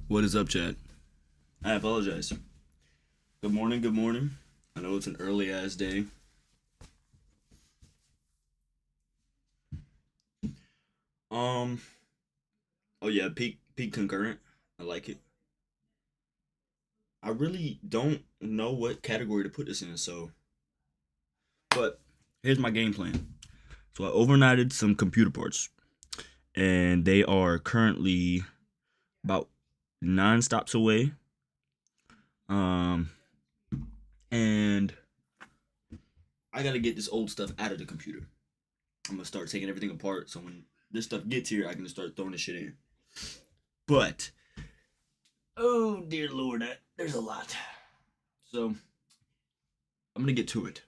What is up, chat? I apologize. Good morning, good morning. I know it's an early ass day. Um, oh yeah, peak concurrent. I like it. I really don't know what category to put this in, but here's my game plan. So I overnighted some computer parts, and they are currently about 9 stops away. Um, and I gotta get this old stuff out of the computer. I'm gonna start taking everything apart, so when this stuff gets here, I can just start throwing this shit in. But oh dear lord, there's a lot. So I'm gonna get to it.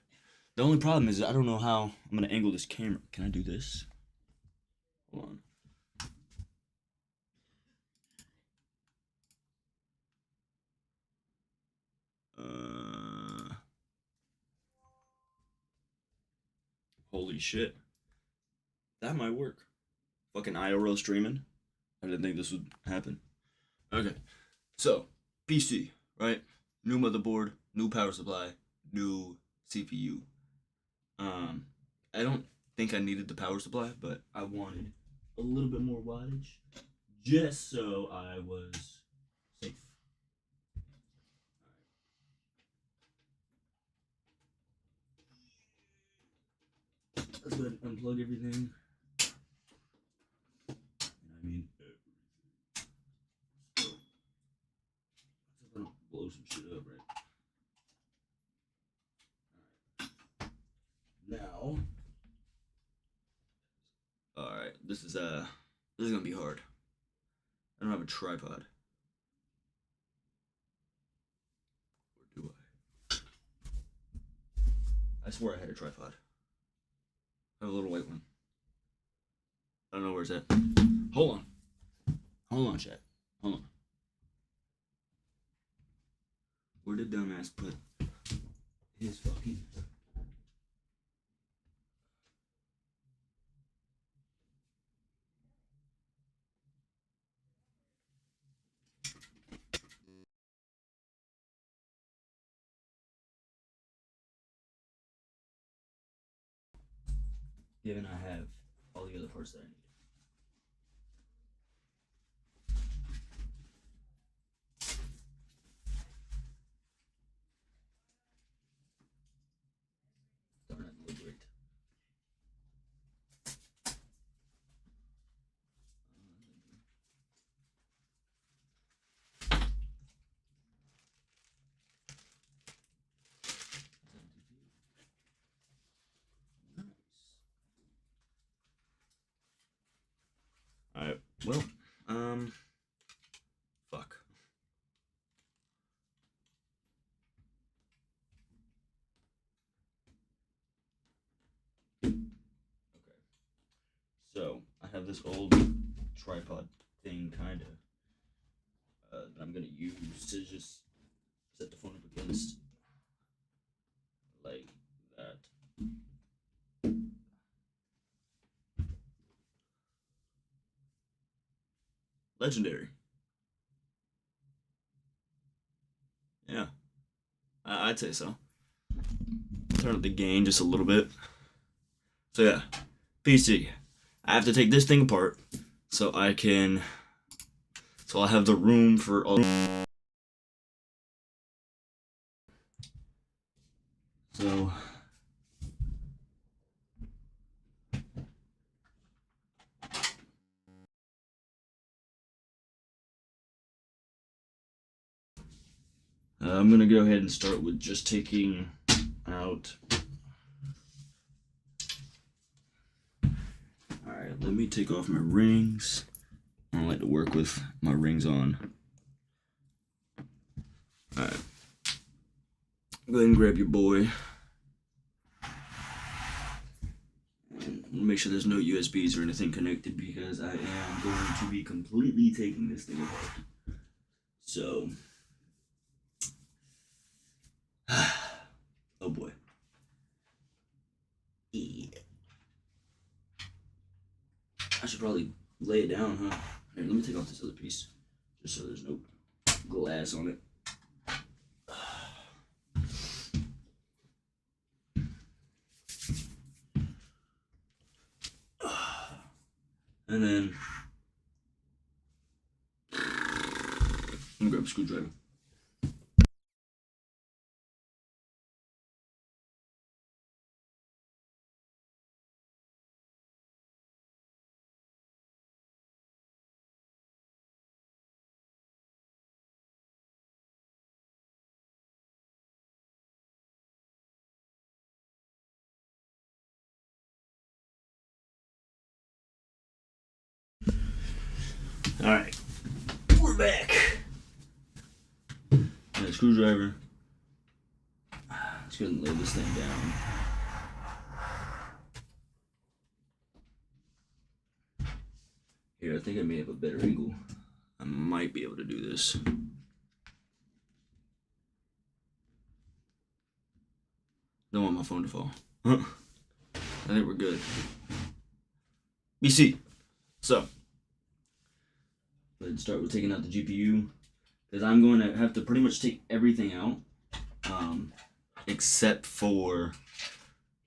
The only problem is I don't know how I'm gonna angle this camera. Can I do this? Hold on. Uh, Holy shit, that might work. Fucking IRL streaming. I didn't think this would happen. Okay, so PC, right? New motherboard, new power supply, new CPU. Um, I don't think I needed the power supply, but I wanted a little bit more wattage just so I was safe. Let's go ahead and unplug everything. I mean, so I don't blow some shit up, right? Now, all right, this is gonna be hard. I don't have a tripod. Or do I? I swear I had a tripod. I have a little white one. I don't know where it's at. Hold on. Hold on, chat. Hold on. Where did dumbass put his fucking... Given I have all the other parts that I need. Darn it, deliberate. Alright, well, fuck. Okay. So, I have this old tripod thing, kinda, that I'm gonna use to just set the phone up against, like that. Legendary. Yeah, I'd say so. Turn up the gain just a little bit. So yeah, PC. I have to take this thing apart so I can, so I have the room for all. So I'm gonna go ahead and start with just taking out. Alright, let me take off my rings. I don't like to work with my rings on. Alright. Go ahead and grab your boy. And make sure there's no USBs or anything connected because I am going to be completely taking this thing apart. So. Oh boy. Yeah. I should probably lay it down, huh? Here, let me take off this other piece. just so there's no glass on it. And then I'm gonna grab a screwdriver. Alright, we're back. And a screwdriver. Let's go ahead and lay this thing down. Here, I think I may have a better angle. I might be able to do this. Don't want my phone to fall. Huh. I think we're good. BC. So, let's start with taking out the GPU. Because I'm going to have to pretty much take everything out. Except for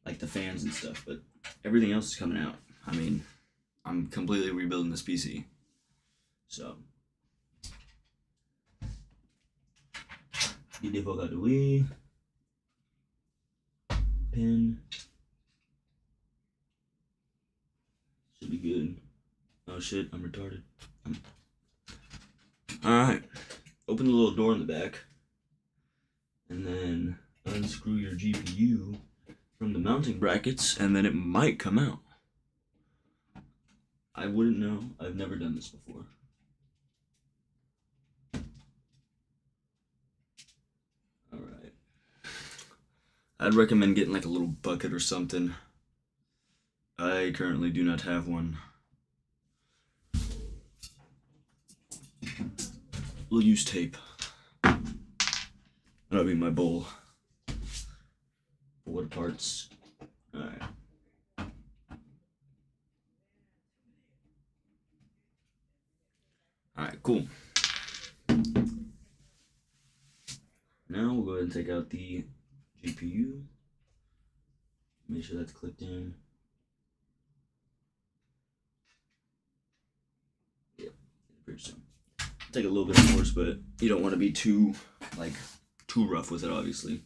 like the fans and stuff. But everything else is coming out. I mean, I'm completely rebuilding this PC. So, get the fuck out of the way. Pin. Should be good. Oh shit, I'm retarded. Alright. Open the little door in the back. And then unscrew your GPU from the mounting brackets, and then it might come out. I wouldn't know. I've never done this before. Alright. I'd recommend getting like a little bucket or something. I currently do not have one. We'll use tape. That'll be my bowl. Wood parts. Alright. Alright, cool. Now we'll go ahead and take out the GPU. Make sure that's clipped in. Yeah, pretty soon. Take a little bit of force, but you don't want to be too rough with it, obviously.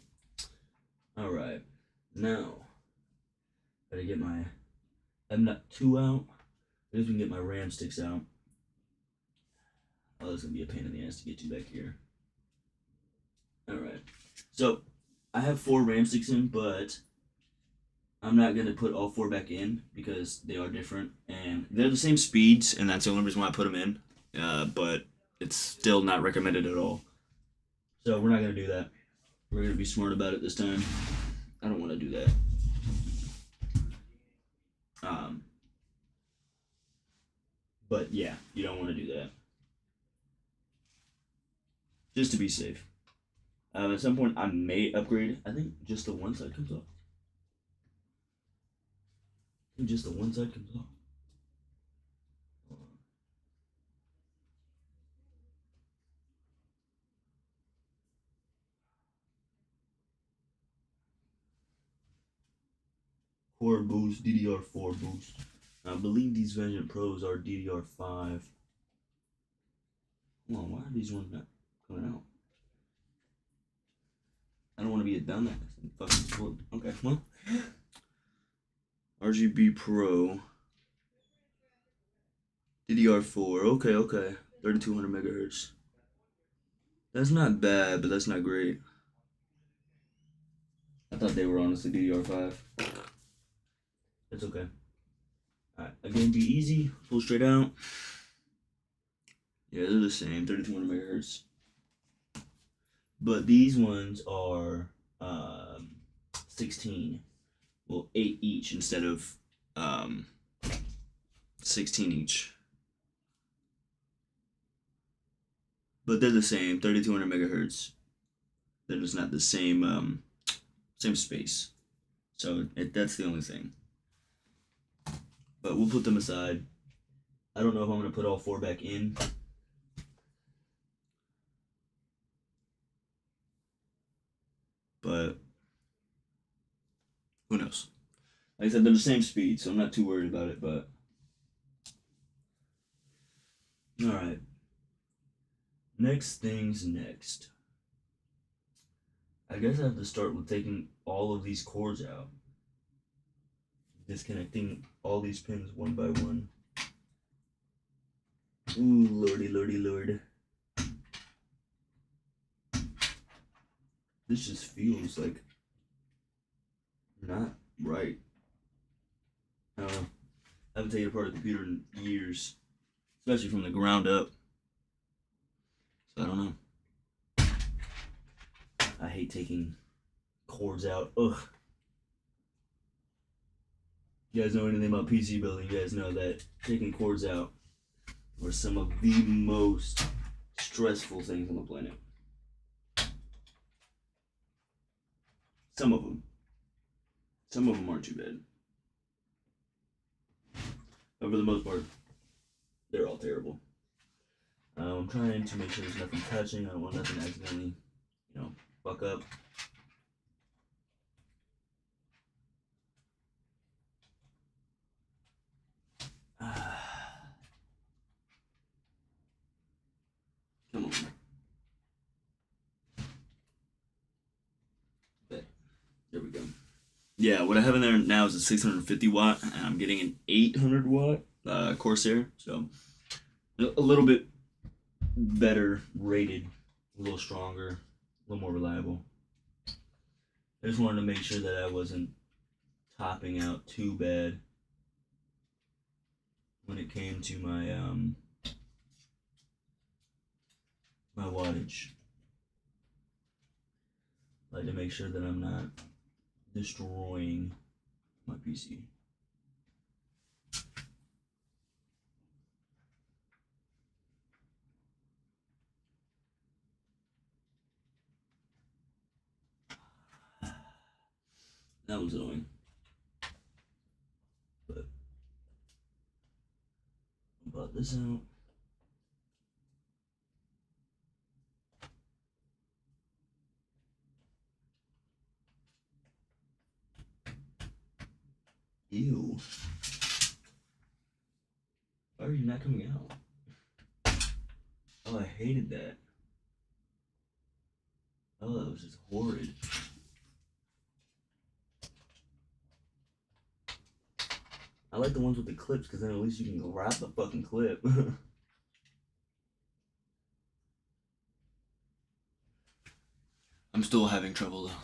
Alright. Now, gotta get my M.2 out. I guess we can get my RAM sticks out. Oh, that's gonna be a pain in the ass to get you back here. Alright. So, I have 4 RAM sticks in, but I'm not gonna put all 4 back in because they are different. And they're the same speeds, and that's the only reason why I put them in. But it's still not recommended at all. So, we're not gonna do that. We're gonna be smart about it this time. I don't want to do that. But yeah, you don't want to do that. Just to be safe. At some point, I may upgrade. I think just the one side comes off. Just the one side comes off. Core boost, DDR4 boost. I believe these Vengeance Pros are DDR5. Hold on, why are these ones not coming out? I don't want to be a dumbass. Okay, well. RGB Pro. DDR4. Okay. 3200 megahertz. That's not bad, but that's not great. I thought they were honestly DDR5. It's okay. Alright, again, be easy. Pull straight out. Yeah, they're the same, 3200 megahertz. But these ones are 16. Well, 8 each instead of 16 each. But they're the same, 3200 megahertz. They're just not the same same space. So that's the only thing. But we'll put them aside. I don't know if I'm going to put all 4 back in. Like I said, they're the same speed, so I'm not too worried about it. But all right, next things next. I guess I have to start with taking all of these cords out, disconnecting all these pins one by one. Ooh, lordy, lordy, lord. This just feels like not right. I don't know. I haven't taken apart a computer in years, especially from the ground up. So I don't know. I hate taking cords out. Ugh. You guys know anything about PC building? You guys know that taking cords out are some of the most stressful things on the planet. Some of them. Some of them aren't too bad. But for the most part, they're all terrible. I'm trying to make sure there's nothing touching. I don't want nothing to accidentally, fuck up. Come on. There we go. Yeah, what I have in there now is a 650 watt, and I'm getting an 800 watt Corsair, so a little bit better rated, a little stronger, a little more reliable. I just wanted to make sure that I wasn't topping out too bad when it came to my my wattage. I like to make sure that I'm not destroying my PC. That was annoying. But about this out. Ew. Why are you not coming out? Oh, I hated that. Oh, that was just horrid. I like the ones with the clips because then at least you can grab the fucking clip. I'm still having trouble though.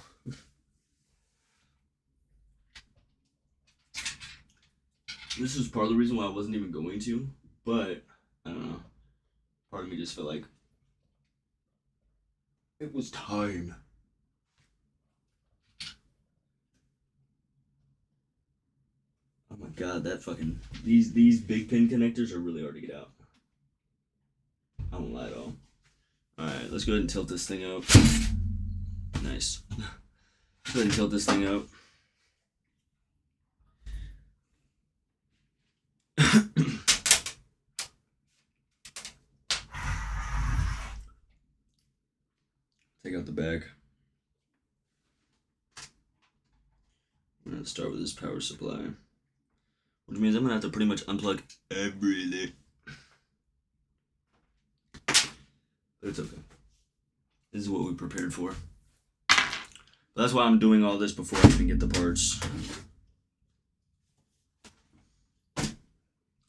This was part of the reason why I wasn't even going to, but I don't know. Part of me just felt like it was time. Oh my god, that fucking these big pin connectors are really hard to get out. I won't lie at all. Alright, let's go ahead and tilt this thing out. Nice. Let's go ahead and tilt this thing out. Take out the back. I'm gonna start with this power supply, which means I'm gonna have to pretty much unplug everything. But it's okay. This is what we prepared for. But that's why I'm doing all this before I even get the parts.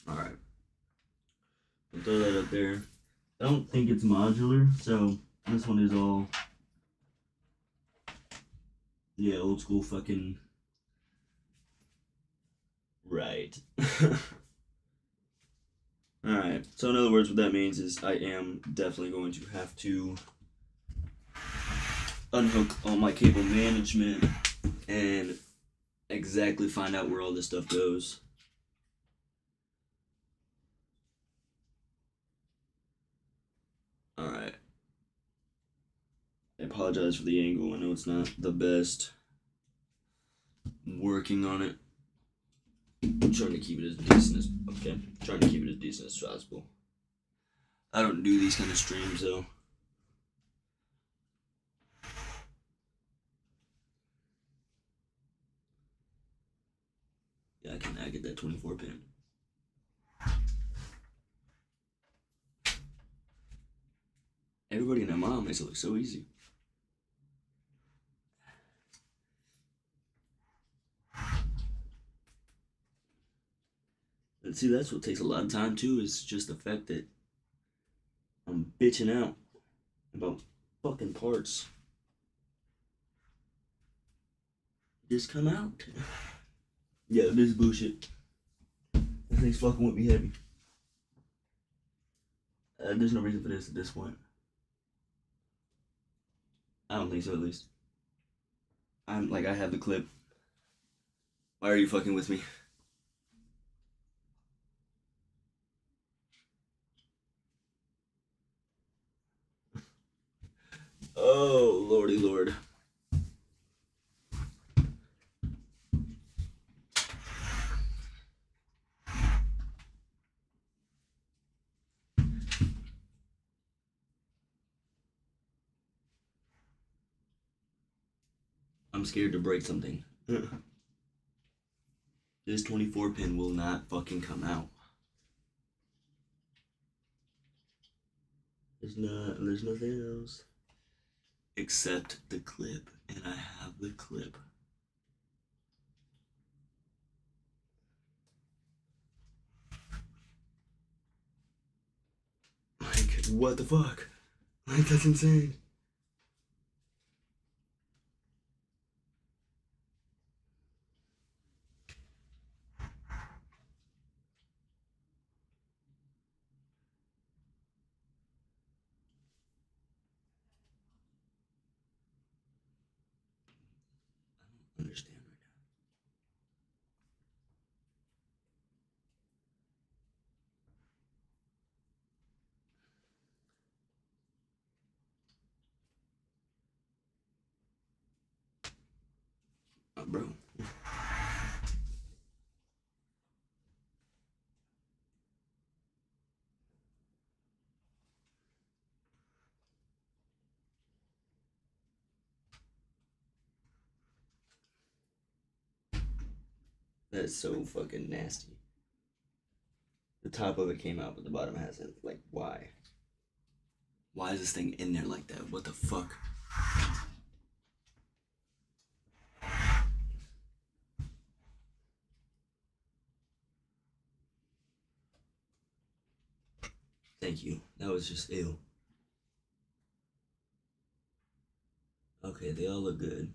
Alright. I'll throw that up there. I don't think it's modular, so this one is all, yeah, old school fucking, right. Alright, so in other words, what that means is I am definitely going to have to unhook all my cable management and exactly find out where all this stuff goes. Alright. I apologize for the angle. I know it's not the best. I'm working on it. I'm trying to keep it as decent as trying to keep it as decent as possible. I don't do these kind of streams though. Yeah, I cannot get that 24 pin. Everybody and their mom makes it look so easy. And see, that's what takes a lot of time too, is just the fact that I'm bitching out about fucking parts. Just come out. Yeah, this is bullshit. This thing's fucking with me heavy. There's no reason for this at this point. I don't think so, at least. I have the clip. Why are you fucking with me? Oh, lordy lord. I'm scared to break something. This 24 pin will not fucking come out. There's nothing else. Except the clip. And I have the clip. Like, what the fuck? Like, that's insane. I don't understand right now. Bro. That's so fucking nasty. The top of it came out, but the bottom hasn't. Like, why? Why is this thing in there like that? What the fuck? Thank you. That was just ew. Okay, they all look good.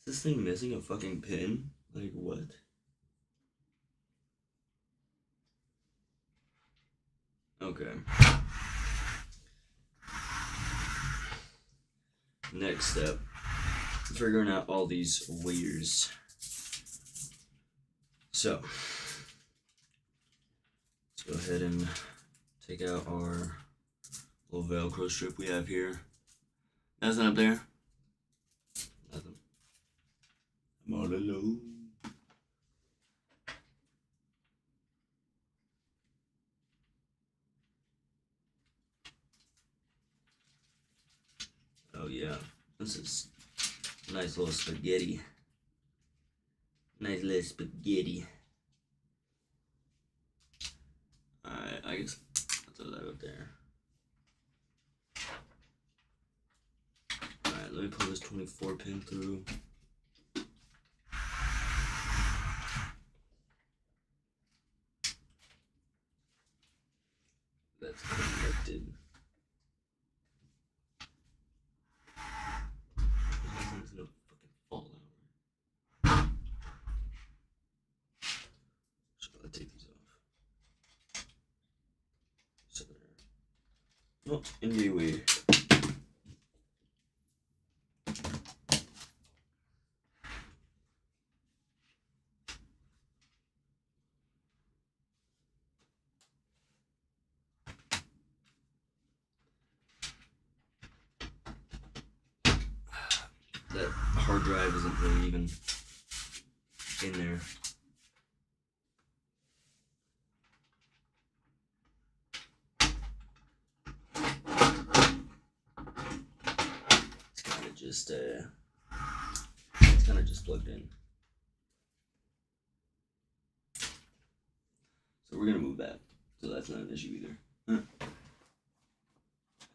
Is this thing missing a fucking pin? Like, what? Okay. Next step. Figuring out all these wires. So, let's go ahead and take out our little Velcro strip we have here. Nothing up there? Nothing. I'm all alone. Oh yeah, this is nice little spaghetti. Nice little spaghetti. Alright, I guess I'll throw that up there. Alright, let me pull this 24 pin through. That's connected. This gonna fucking fall out. So I'll take these off. So there. Oh, anyway. hard drive isn't really even in there. It's kind of just plugged in. So we're gonna move that, so that's not an issue either.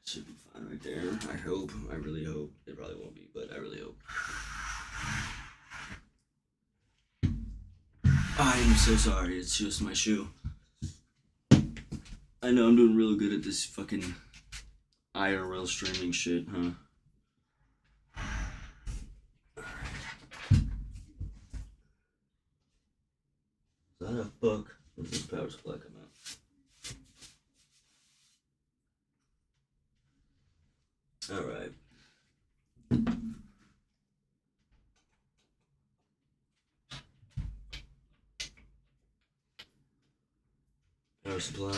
Should be fine right there. I hope. I really hope. It probably won't be, but I really hope. I am so sorry. It's just my shoe. I know I'm doing real good at this fucking IRL streaming shit, huh? So how the fuck does this power supply come out? Alright. Power supply.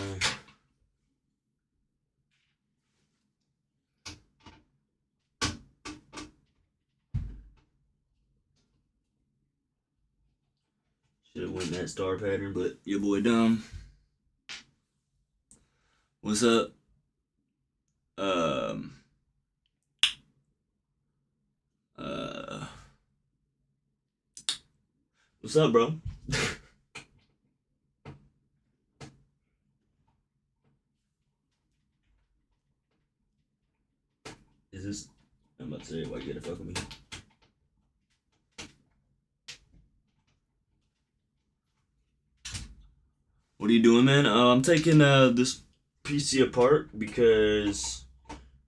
Should have went that star pattern, but your boy dumb. What's up? What's up, bro? Is this? I'm about to say, why you gotta fuck with me? What are you doing, man? I'm taking this PC apart because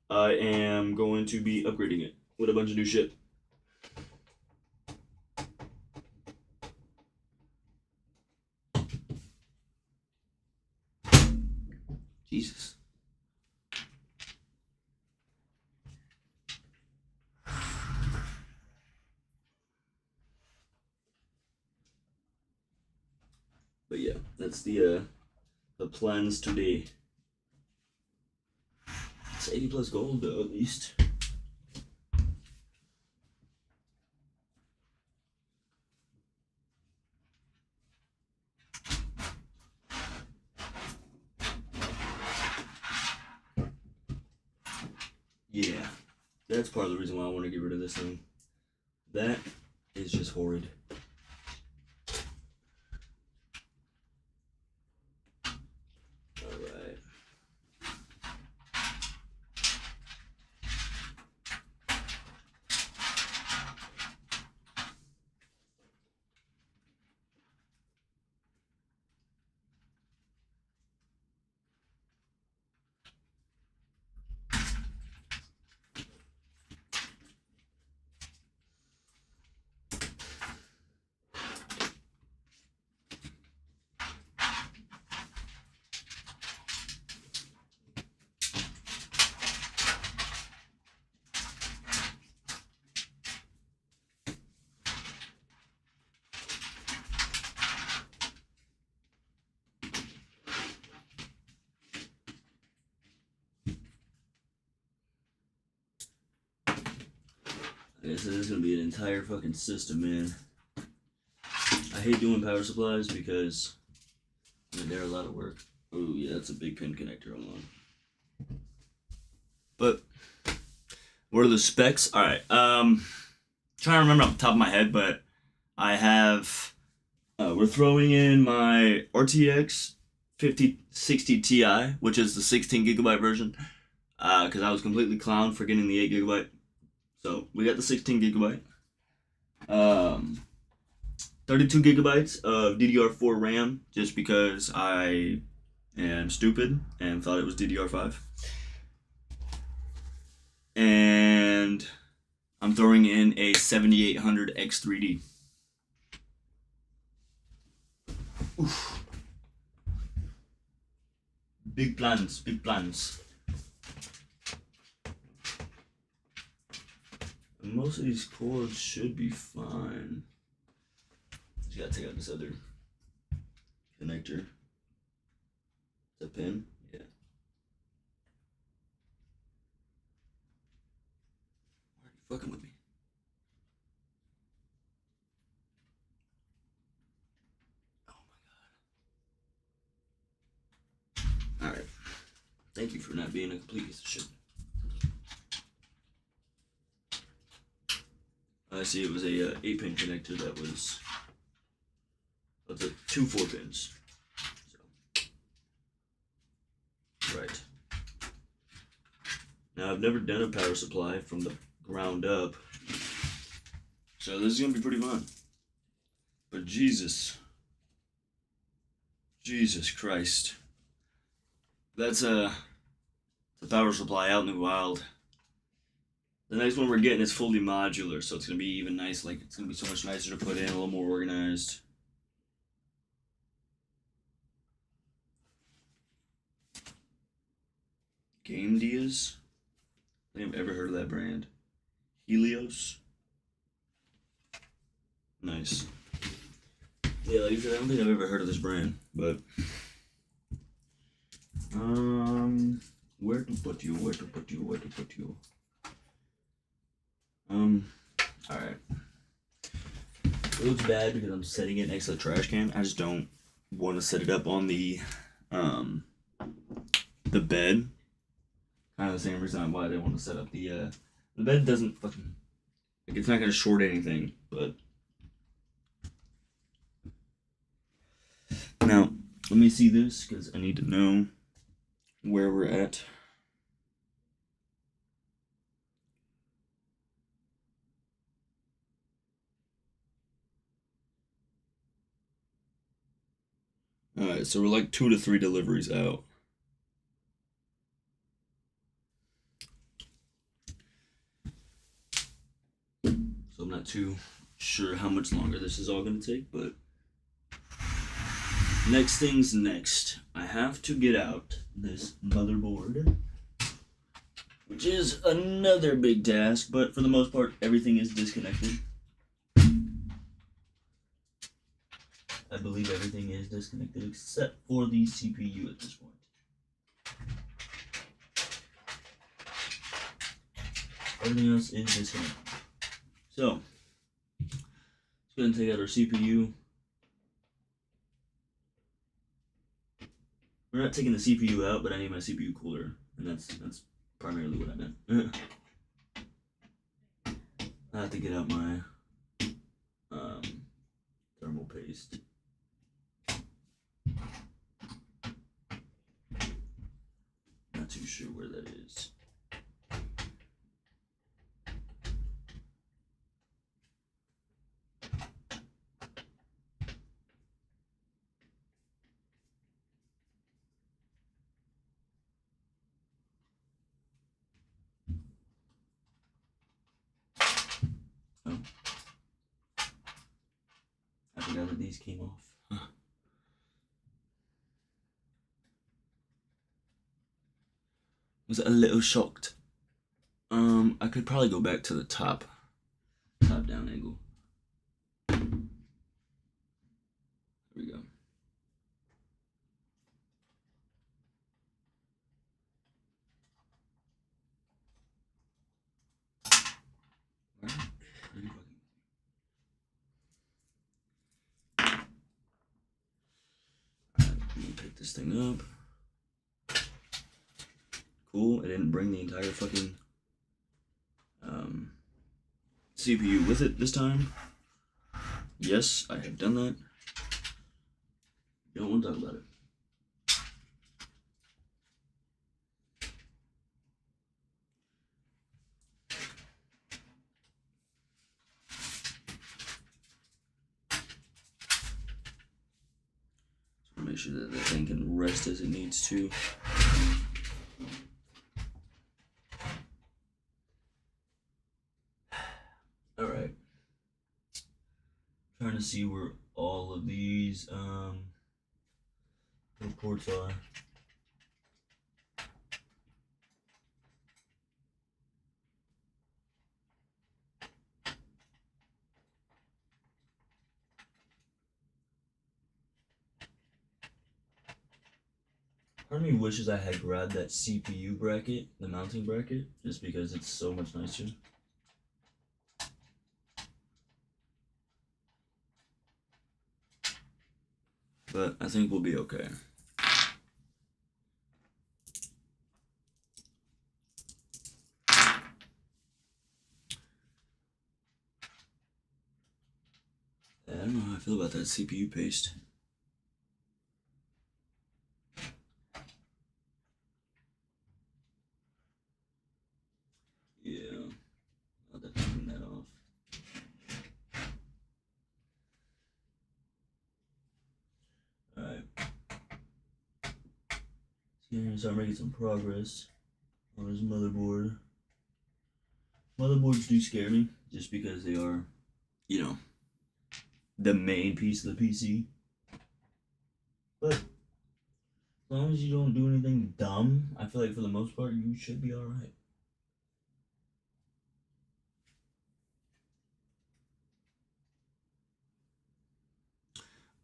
I am going to be upgrading it with a bunch of new shit. Jesus. But yeah, that's the plans today. It's 80 plus gold though, at least. Yeah, that's part of the reason why I want to get rid of this thing. That is just horrid. Alright. I guess this is gonna be an entire fucking system, man. I hate doing power supplies because they're a lot of work. Oh yeah, that's a big pin connector. Hold on. But what are the specs? All right. Trying to remember off the top of my head, but I have. We're throwing in my RTX 5060 Ti, which is the 16 gigabyte version, because I was completely clowned for getting the 8 gigabyte. So we got the 16 gigabyte. 32 gigabytes of DDR4 RAM, just because I am stupid and thought it was DDR5. And I'm throwing in a 7800 X3D. Oof. Big plans, big plans. And most of these cords should be fine. Just gotta take out this other connector. The pin, yeah. Why are you fucking with me? Thank you for not being a complete piece of shit. I see it was a 8-pin connector that was. That's a 2 4-pins. So. Right. Now I've never done a power supply from the ground up, so this is gonna be pretty fun. But Jesus Christ, that's the power supply out in the wild. The next one we're getting is fully modular, so it's gonna be even nice. Like it's gonna be so much nicer to put in, a little more organized. Game Diaz. I think I've ever heard of that brand. Helios. Nice. Yeah, like I said, I don't think I've ever heard of this brand, but where to put you? Alright. It looks bad because I'm setting it next to the trash can. I just don't want to set it up on the bed. Kind of the same reason why they want to set up the bed doesn't fucking, like, it's not gonna short anything, but now let me see this because I need to know where we're at. Alright, so we're like 2 to 3 deliveries out. So I'm not too sure how much longer this is all going to take, but next thing's next. I have to get out this motherboard, which is another big task, but for the most part, everything is disconnected. I believe everything is disconnected except for the CPU at this point. Everything else is disconnected. So, let's go ahead and take out our CPU. We're not taking the CPU out, but I need my CPU cooler, and that's primarily what I meant. I have to get out my thermal paste. Not too sure where that is. Oh. I forgot that these came off. Was a little shocked. I could probably go back to the top down angle. There we go. I'm gonna pick this thing up. Cool, I didn't bring the entire fucking CPU with it this time. Yes, I have done that. Don't want to talk about it. Make sure that the thing can rest as it needs to. Alright. Trying to see where all of these little ports are. Part of me wishes I had grabbed that CPU bracket, the mounting bracket, just because it's so much nicer. But I think we'll be okay. about that CPU paste. Yeah, I'll have to turn that off. Alright. So I'm making some progress on his motherboard. Motherboards do scare me, just because they are, you know, the main piece of the PC. But as long as you don't do anything dumb, I feel like for the most part you should be alright.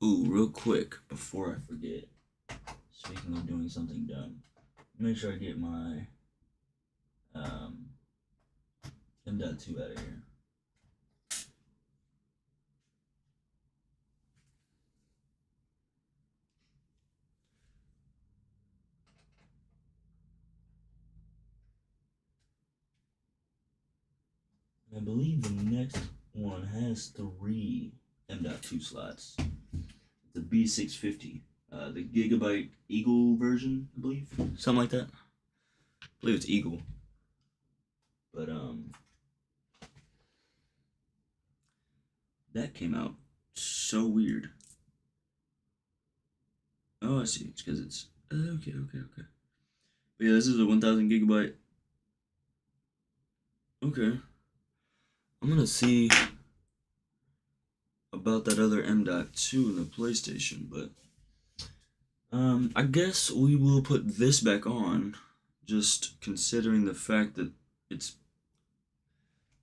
Ooh, real quick, before I forget, speaking of doing something dumb, make sure I get my M.2 out of here. I believe the next one has 3 M.2 slots. The B650, the Gigabyte Eagle version, I believe, something like that. I believe it's Eagle, but that came out so weird. Oh, I see. It's because it's okay. But yeah, this is a 1,000 gigabyte. Okay, I'm gonna see about that other M.2 in the PlayStation, but I guess we will put this back on, just considering the fact that it's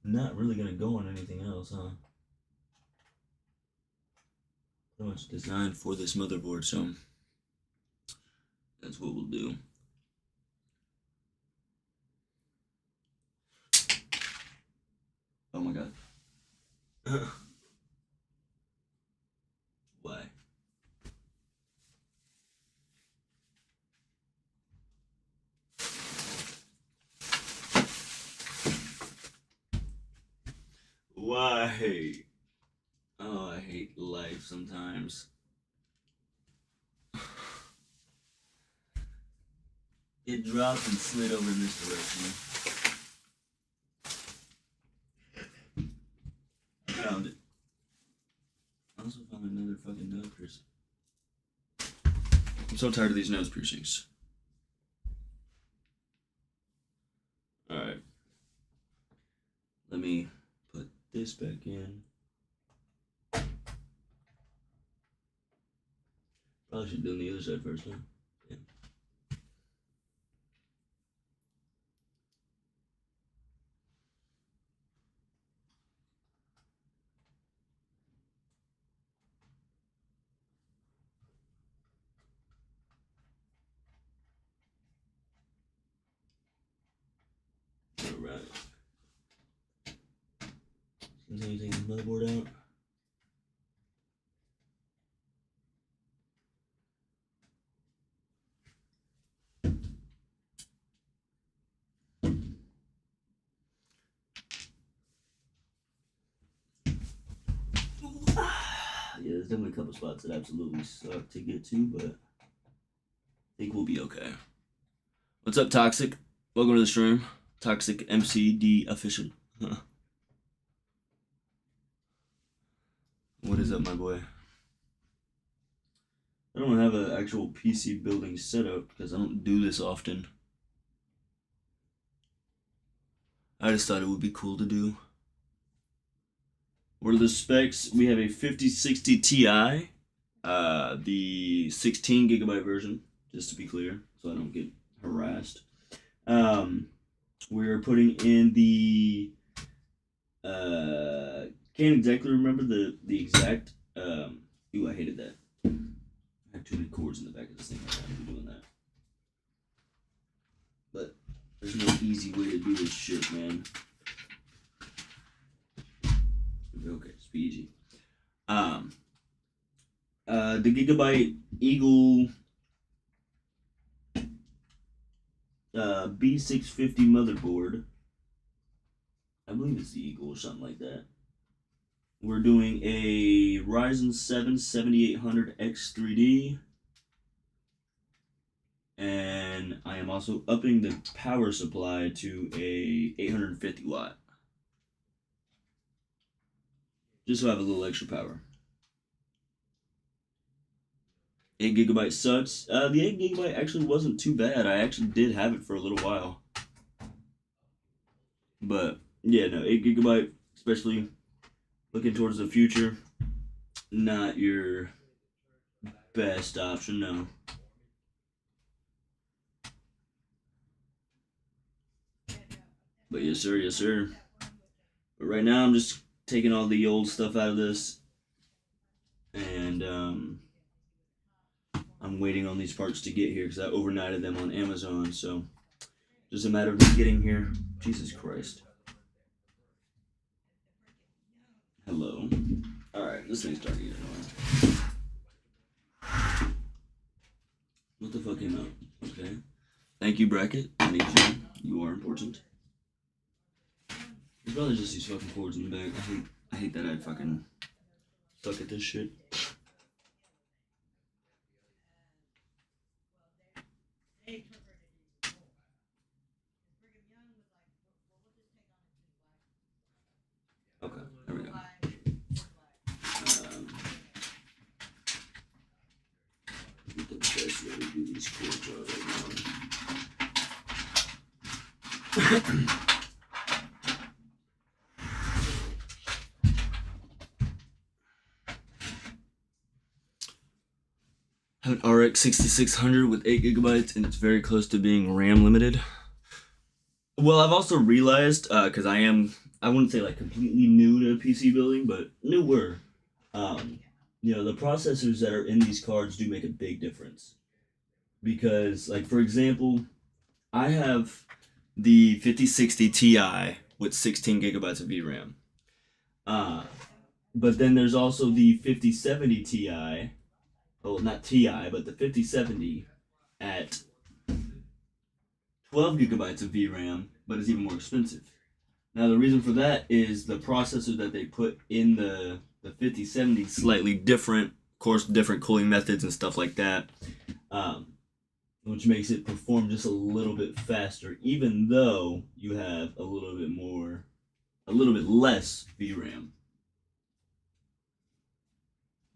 not really gonna go on anything else, huh? Pretty much designed for this motherboard, so that's what we'll do. Oh my god. Why? Why? Oh, I hate life sometimes. It dropped and slid over in this direction. Found it. I also found another fucking nose piercing. I'm so tired of these nose piercings. Alright. Let me put this back in. Probably should do on the other side first, huh? Yeah. Alright. Continue taking the motherboard out. Yeah, there's definitely a couple spots that absolutely suck to get to, but I think we'll be okay. What's up, Toxic? Welcome to the stream. Toxic MCD official. What is up, my boy? I don't have an actual PC building setup because I don't do this often. I just thought it would be cool to do. What are the specs? We have a 5060 Ti, the 16 gigabyte version, just to be clear, so I don't get harassed. We're putting in the can't exactly remember the exact. Ooh, I hated that. I have too many cords in the back of this thing. I can't be doing that. But there's no easy way to do this shit, man. Okay, it's easy. The Gigabyte Eagle B650 motherboard. I believe it's the Eagle or something like that. We're doing a Ryzen 7 7800X3D. And I am also upping the power supply to a 850 watt. Just so I have a little extra power. 8 gigabyte sucks. The 8 gigabyte actually wasn't too bad. I actually did have it for a little while. But yeah, no, 8 gigabyte, especially looking towards the future, not your best option, no. But yes, sir, yes, sir. But right now, I'm just taking all the old stuff out of this, and I'm waiting on these parts to get here because I overnighted them on Amazon. So just a matter of them getting here. Jesus Christ. Hello. All right, this thing's starting to get annoying. What the fuck came out? Okay. Thank you, bracket. I need you. You are important. There's probably just these fucking cords in the back. I hate that I fucking suck at this shit. Okay, there we go. Get the best way to do these cords out right now. Have an RX 6600 with 8 gigabytes, and it's very close to being RAM limited. Well, I've also realized, because I wouldn't say like completely new to PC building, but newer. The processors that are in these cards do make a big difference. Because, like, for example, I have the 5060 Ti with 16 gigabytes of VRAM. But then there's also the 5070 Ti. Well, not Ti, but the 5070 at 12 gigabytes of VRAM, but it's even more expensive. Now, the reason for that is the processor that they put in the 5070 slightly different, of course, different cooling methods and stuff like that, which makes it perform just a little bit faster, even though you have a little bit less VRAM.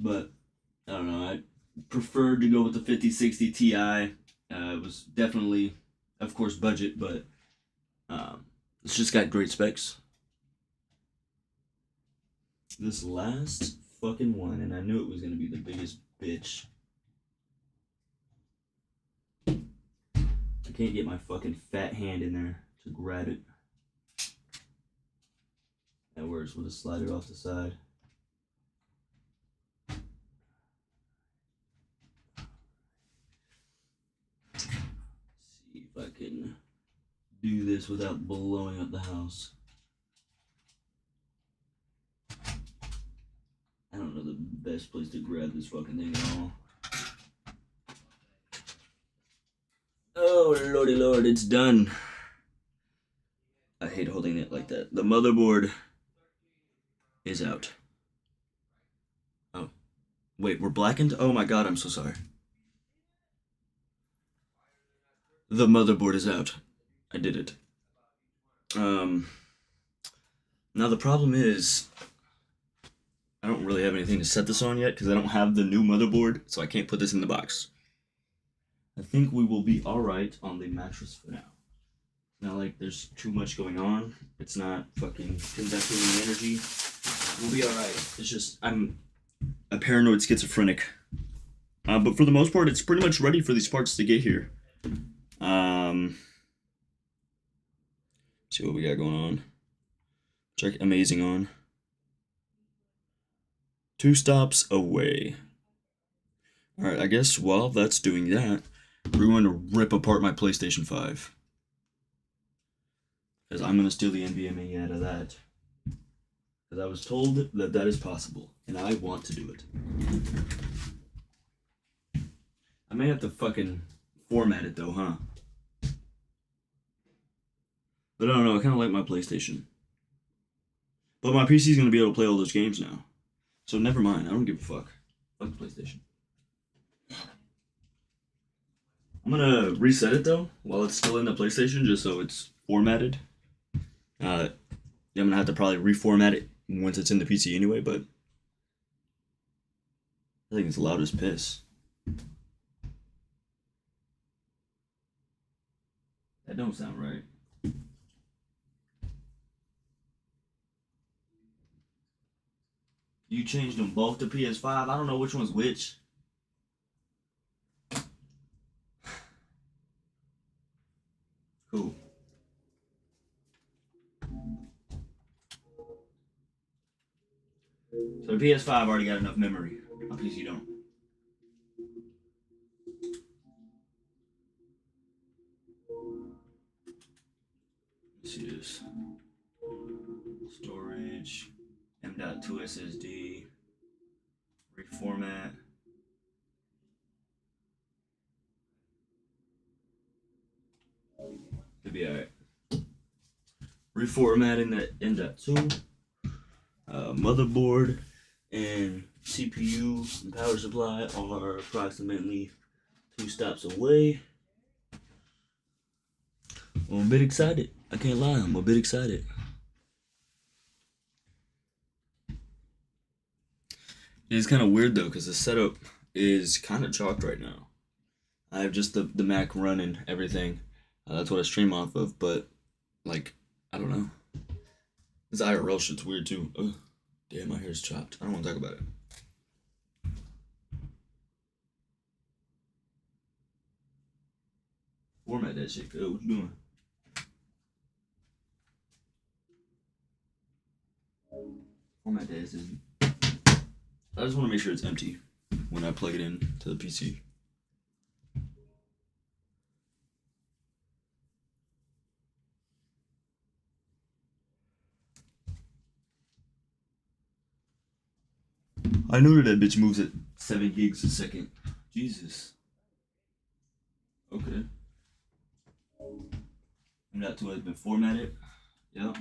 But I don't know. I preferred to go with the 5060 Ti. It was definitely, of course, budget, but it's just got great specs. This last fucking one, and I knew it was gonna be the biggest bitch. I can't get my fucking fat hand in there to grab it. That works. We'll just slide it off the side. See if I can do this without blowing up the house. I don't know the best place to grab this fucking thing at all. Oh, lordy lord, it's done. I hate holding it like that. The motherboard is out. Oh. Wait, we're blackened? Oh my god, I'm so sorry. The motherboard is out. I did it. Now the problem is, I don't really have anything to set this on yet because I don't have the new motherboard, so I can't put this in the box. I think we will be alright on the mattress for now. Not like there's too much going on. It's not fucking conducting any energy. We'll be alright. It's just, I'm a paranoid schizophrenic. But for the most part, it's pretty much ready for these parts to get here. See what we got going on. Check amazing on. 2 stops away. Alright, I guess while that's doing that, we're going to rip apart my PlayStation 5. Because I'm going to steal the NVMe out of that. Because I was told that that is possible, and I want to do it. I may have to fucking format it though, huh? But I don't know, I kind of like my PlayStation. But my PC's gonna be able to play all those games now. So never mind. I don't give a fuck. Fuck the PlayStation. I'm gonna reset it though while it's still in the PlayStation, just so it's formatted. I'm gonna have to probably reformat it once it's in the PC anyway. But I think it's loud as piss. That don't sound right. You changed them both to PS5. I don't know which one's which. Cool. So the PS5 already got enough memory. My PC don't. Let's see this. Storage. M.2 SSD. Reformat. Could be alright. Reformatting that M.2. Motherboard and CPU and power supply are approximately 2 stops away. I'm a bit excited. I can't lie, I'm a bit excited. It's kind of weird though, because the setup is kind of chalked right now. I have just the Mac running everything. That's what I stream off of, but like, I don't know. This IRL shit's weird too. Ugh. Damn, my hair's chopped. I don't want to talk about it. Format that shit, cuz. What you doing? Format that SSD. I just want to make sure it's empty when I plug it in to the PC. I know that bitch moves at 7 gigs a second. Jesus. Okay. And that too has been formatted. Yep.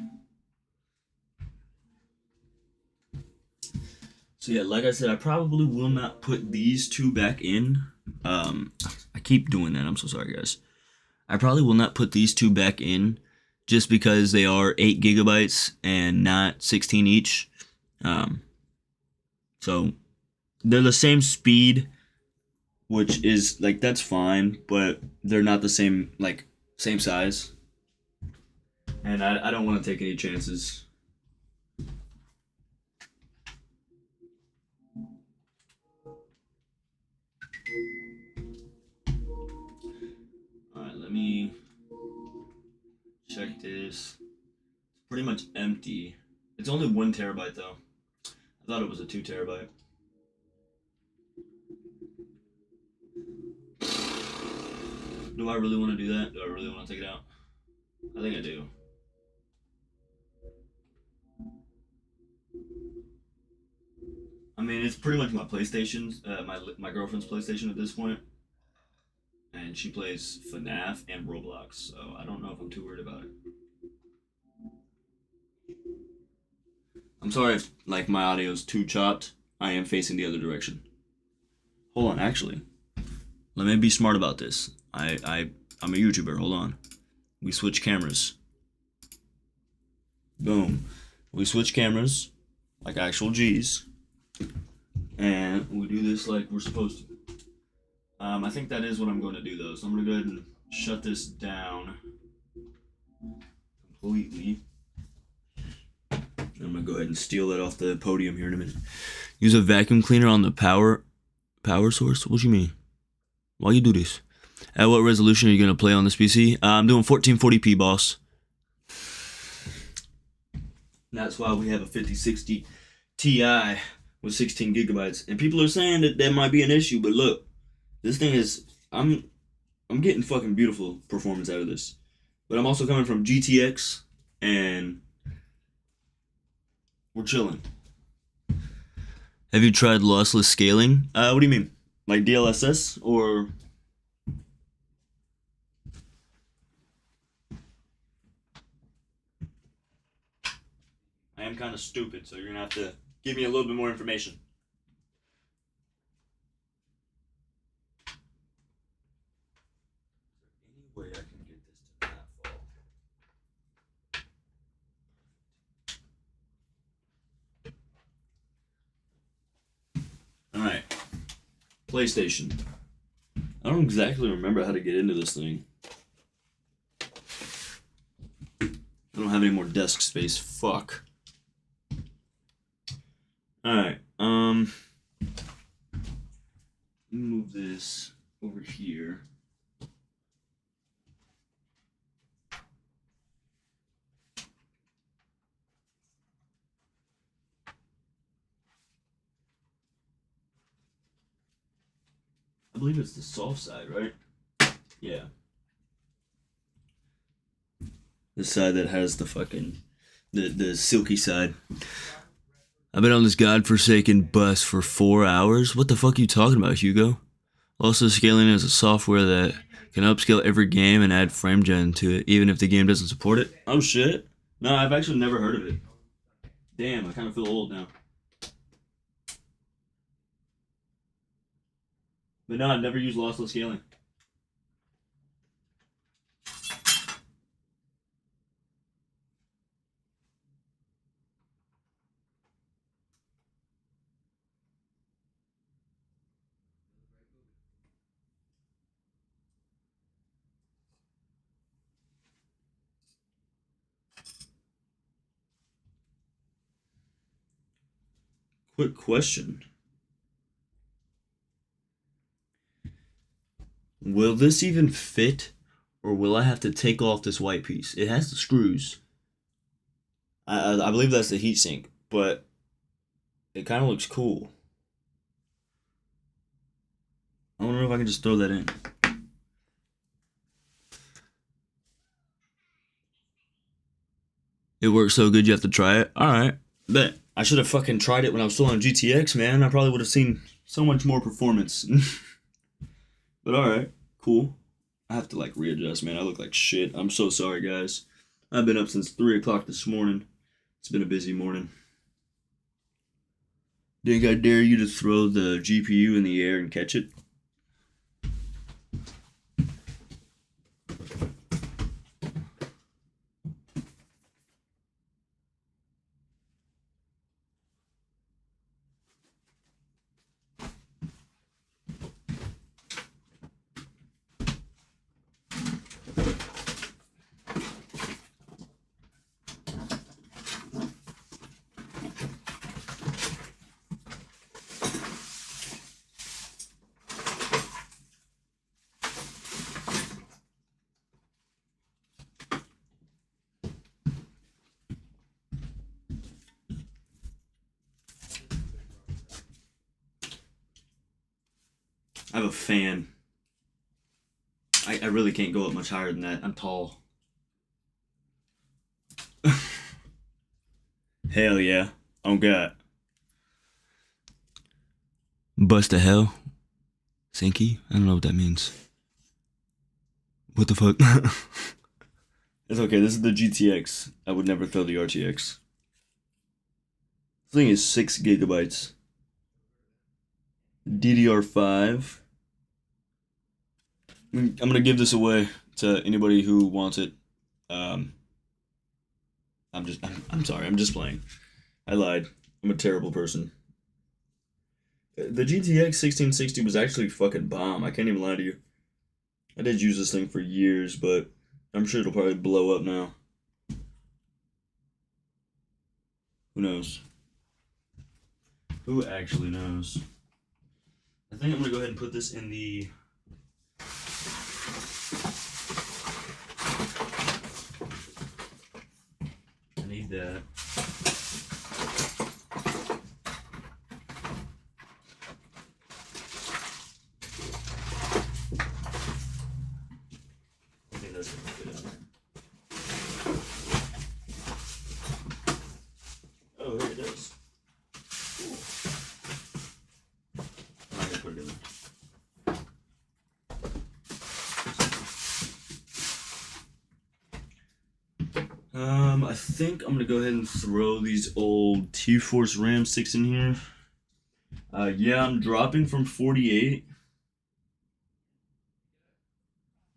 So yeah, like I said, I probably will not put these two back in. I keep doing that. I'm so sorry, guys. I probably will not put these two back in just because they are 8 gigabytes and not 16 each. So they're the same speed, which is like that's fine, but they're not the same same size. And I don't want to take any chances. Alright, let me check this. It's pretty much empty. It's only 1 terabyte though. I thought it was a 2 terabyte. Do I really want to do that? Do I really want to take it out? I think I do. I mean, it's pretty much my PlayStation's, my girlfriend's PlayStation at this point, and she plays FNAF and Roblox, so I don't know if I'm too worried about it. I'm sorry if like my audio's too chopped. I am facing the other direction. Hold on, actually, let me be smart about this. I'm a YouTuber. Hold on. We switch cameras. Boom. We switch cameras like actual G's, and we do this like we're supposed to. I think that is what I'm going to do though. So I'm going to go ahead and shut this down completely. I'm going to go ahead and steal that off the podium here in a minute. Use a vacuum cleaner on the power source? What do you mean? Why you do this? At what resolution are you going to play on this PC? I'm doing 1440p, boss. That's why we have a 5060 Ti with 16 gigabytes. And people are saying that that might be an issue, but look, this thing is, I'm getting fucking beautiful performance out of this. But I'm also coming from GTX, and we're chilling. Have you tried lossless scaling? What do you mean? Like DLSS or? I I am kind of stupid, so you're gonna have to give me a little bit more information. Any way I can get this to not fall? All right, PlayStation. I don't exactly remember how to get into this thing. I don't have any more desk space. Fuck. Alright, move this over here. I believe it's the soft side, right? Yeah. The side that has the fucking the silky side. I've been on this godforsaken bus for 4 hours. What the fuck are you talking about, Hugo? Also, scaling is a software that can upscale every game and add frame gen to it, even if the game doesn't support it. Oh shit. No, I've actually never heard of it. Damn, I kind of feel old now. But no, I've never used lossless scaling. Quick question. Will this even fit, or will I have to take off this white piece? It has the screws. I believe that's the heatsink, but it kind of looks cool. I don't know if I can just throw that in. It works so good you have to try it? Alright, bet. I should have fucking tried it when I was still on GTX, man. I probably would have seen so much more performance. But alright, cool. I have to like readjust, man. I look like shit. I'm so sorry, guys. I've been up since 3 o'clock this morning. It's been a busy morning. Think I dare you to throw the GPU in the air and catch it? I have a fan. I really can't go up much higher than that. I'm tall. Hell yeah. Oh god. Bust to hell? Sinky? I don't know what that means. What the fuck? It's okay, this is the GTX. I would never throw the RTX. This thing is 6 gigabytes. DDR5. I'm gonna give this away to anybody who wants it. I'm sorry, I'm just playing. I lied. I'm a terrible person. The GTX 1660 was actually fucking bomb. I can't even lie to you. I did use this thing for years, but I'm sure it'll probably blow up now. Who knows? Who actually knows? I think I'm gonna go ahead and put this in the... I need that. I think that's gonna fit in there. Oh, here it is. Cool. I'm not gonna put it in there. I think I'm gonna go ahead and throw these old T-Force RAM sticks in here. Yeah, I'm dropping from 48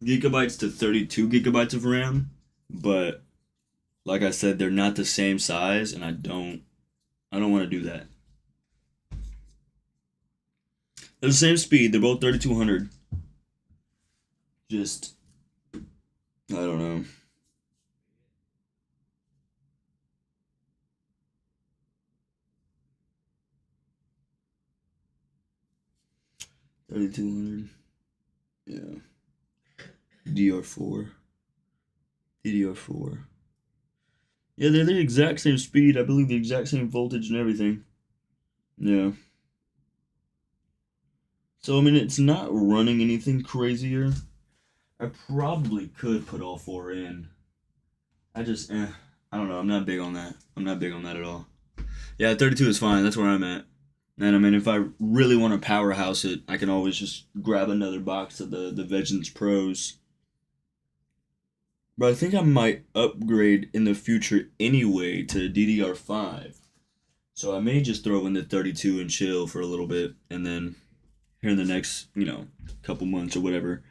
gigabytes to 32 gigabytes of RAM, but like I said, they're not the same size, and I don't want to do that. They're the same speed. They're both 3200. Just I don't know. 3200. Yeah. DR4. DDR4. Yeah, they're the exact same speed. I believe the exact same voltage and everything. Yeah. So I mean, it's not running anything crazier. I probably could put all four in. I just, I don't know. I'm not big on that. I'm not big on that at all. Yeah, 32 is fine. That's where I'm at. And I mean, if I really want to powerhouse it, I can always just grab another box of the Vengeance Pros. But I think I might upgrade in the future anyway to DDR5. So I may just throw in the 32 and chill for a little bit, and then here in the next, couple months or whatever,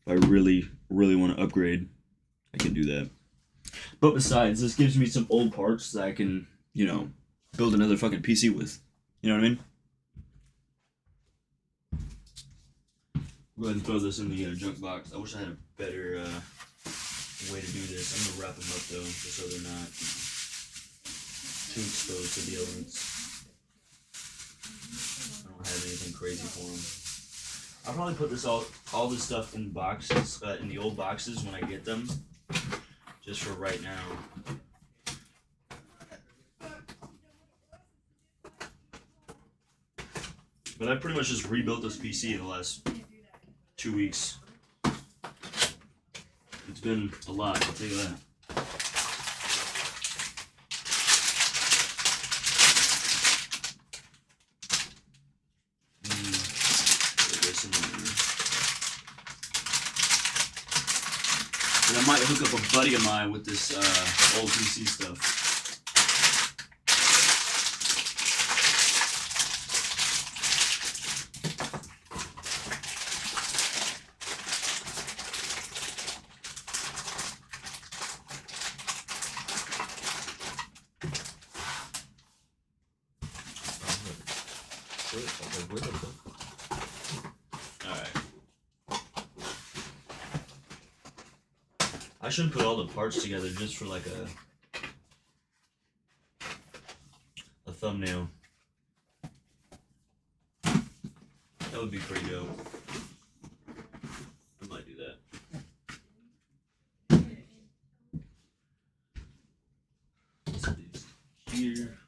if I really, really want to upgrade, I can do that. But besides, this gives me some old parts that I can, build another fucking PC with. You know what I mean? Go ahead and throw this in the junk box. I wish I had a better way to do this. I'm gonna wrap them up though, just so they're not too exposed to the elements. I don't have anything crazy for them. I'll probably put all this stuff in boxes, in the old boxes when I get them, just for right now. But I pretty much just rebuilt this PC in the last 2 weeks. It's been a lot, I'll tell you that. And I might hook up a buddy of mine with this old PC stuff. Alright. I should put all the parts together just for like a thumbnail. That would be pretty dope. I might do that. Let's leave here.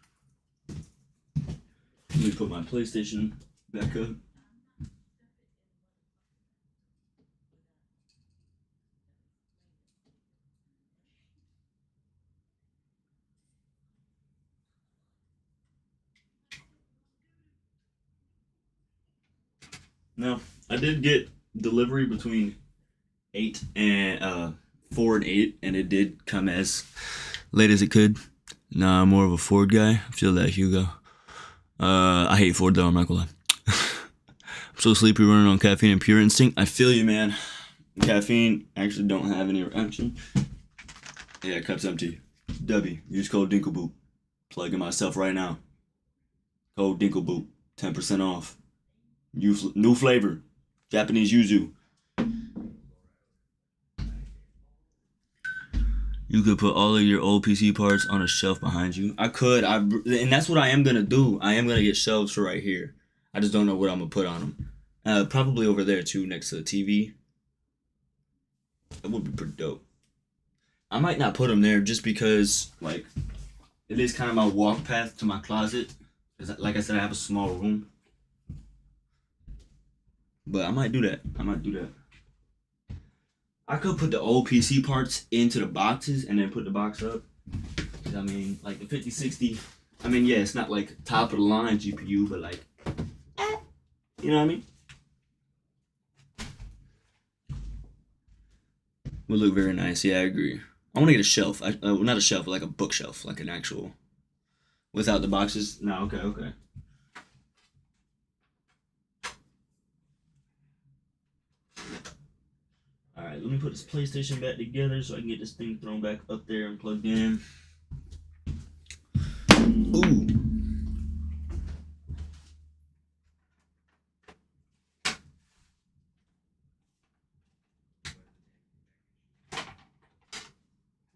Let me put my PlayStation back up. Now, I did get delivery between 4 and 8, and it did come as late as it could. Nah, I'm more of a Ford guy. I feel that, Hugo. I hate Ford though, I'm not gonna lie. I'm so sleepy running on caffeine and pure instinct. I feel you, man. Caffeine actually don't have any reaction. Yeah, cup's empty. W, use code Dinkleboot. Plugging myself right now. Code Dinkleboot. 10% off. New flavor. Japanese yuzu. You could put all of your old PC parts on a shelf behind you. I could. And that's what I am gonna do. I am gonna get shelves for right here. I just don't know what I'm gonna put on them. Probably over there too, next to the TV. That would be pretty dope. I might not put them there just because, like, it is kind of my walk path to my closet. Like I said, I have a small room. But I might do that. I could put the old PC parts into the boxes and then put the box up. I mean, like the 5060. I mean, yeah, it's not like top of the line GPU, but like, you know what I mean? Would look very nice. Yeah, I agree. I want to get a shelf. Not a shelf, but like a bookshelf, like an actual without the boxes. No, okay, okay. All right, let me put this PlayStation back together so I can get this thing thrown back up there and plugged in. Ooh.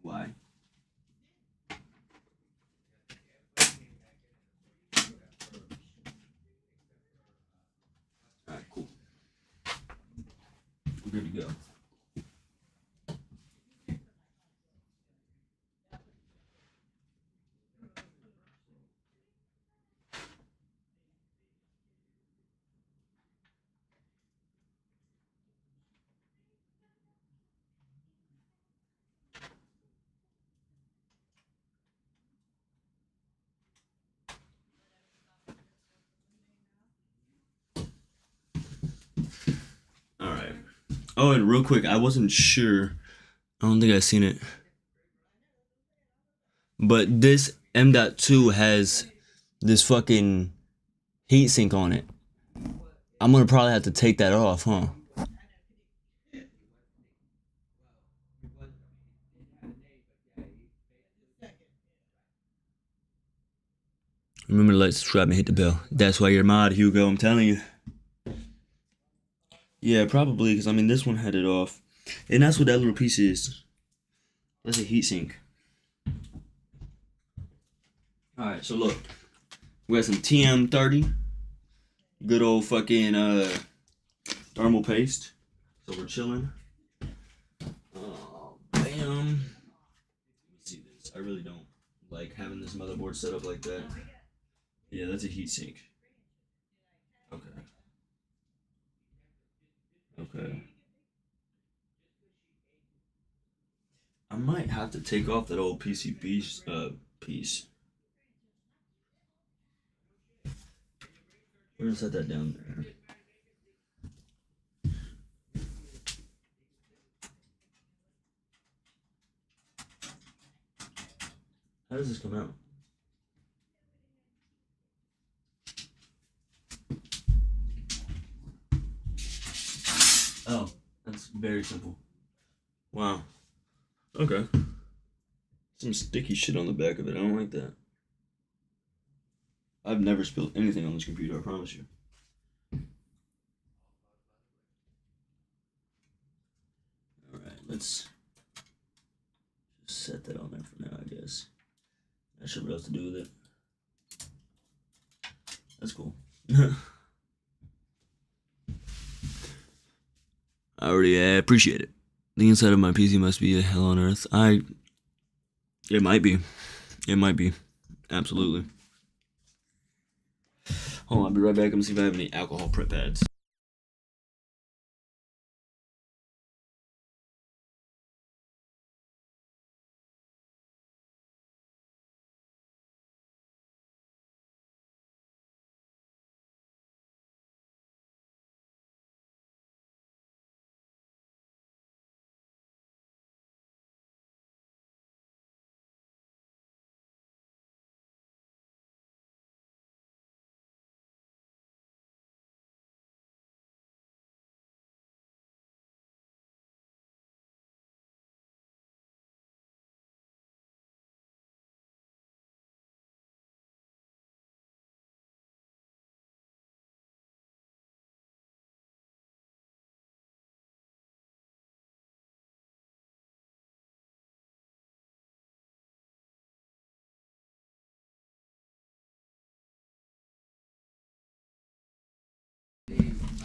Why? All right, cool. We're good to go. All right. Oh, and real quick, I wasn't sure. I don't think I've seen it, but this M.2 has this fucking heatsink on it. I'm gonna probably have to take that off, huh? Remember to like, subscribe, and hit the bell. That's why you're mod, Hugo. I'm telling you. Yeah, probably because I mean this one had it off, and that's what that little piece is. That's a heatsink. All right, so look, we got some TM30, good old fucking thermal paste. So we're chilling. Oh, bam. Let me see this. I really don't like having this motherboard set up like that. Yeah, that's a heatsink. Okay. Okay. I might have to take off that old PCB piece. We're gonna set that down there. How does this come out? Oh, that's very simple. Wow. Okay. Some sticky shit on the back of it. I don't like that. I've never spilled anything on this computer, I promise you. Alright, let's just set that on there for now, I guess. I should be able to do with it. That's cool. I already appreciate it. The inside of my PC must be a hell on earth. It might be. It might be. Absolutely. Hold on, I'll be right back. I'm gonna see if I have any alcohol prep pads.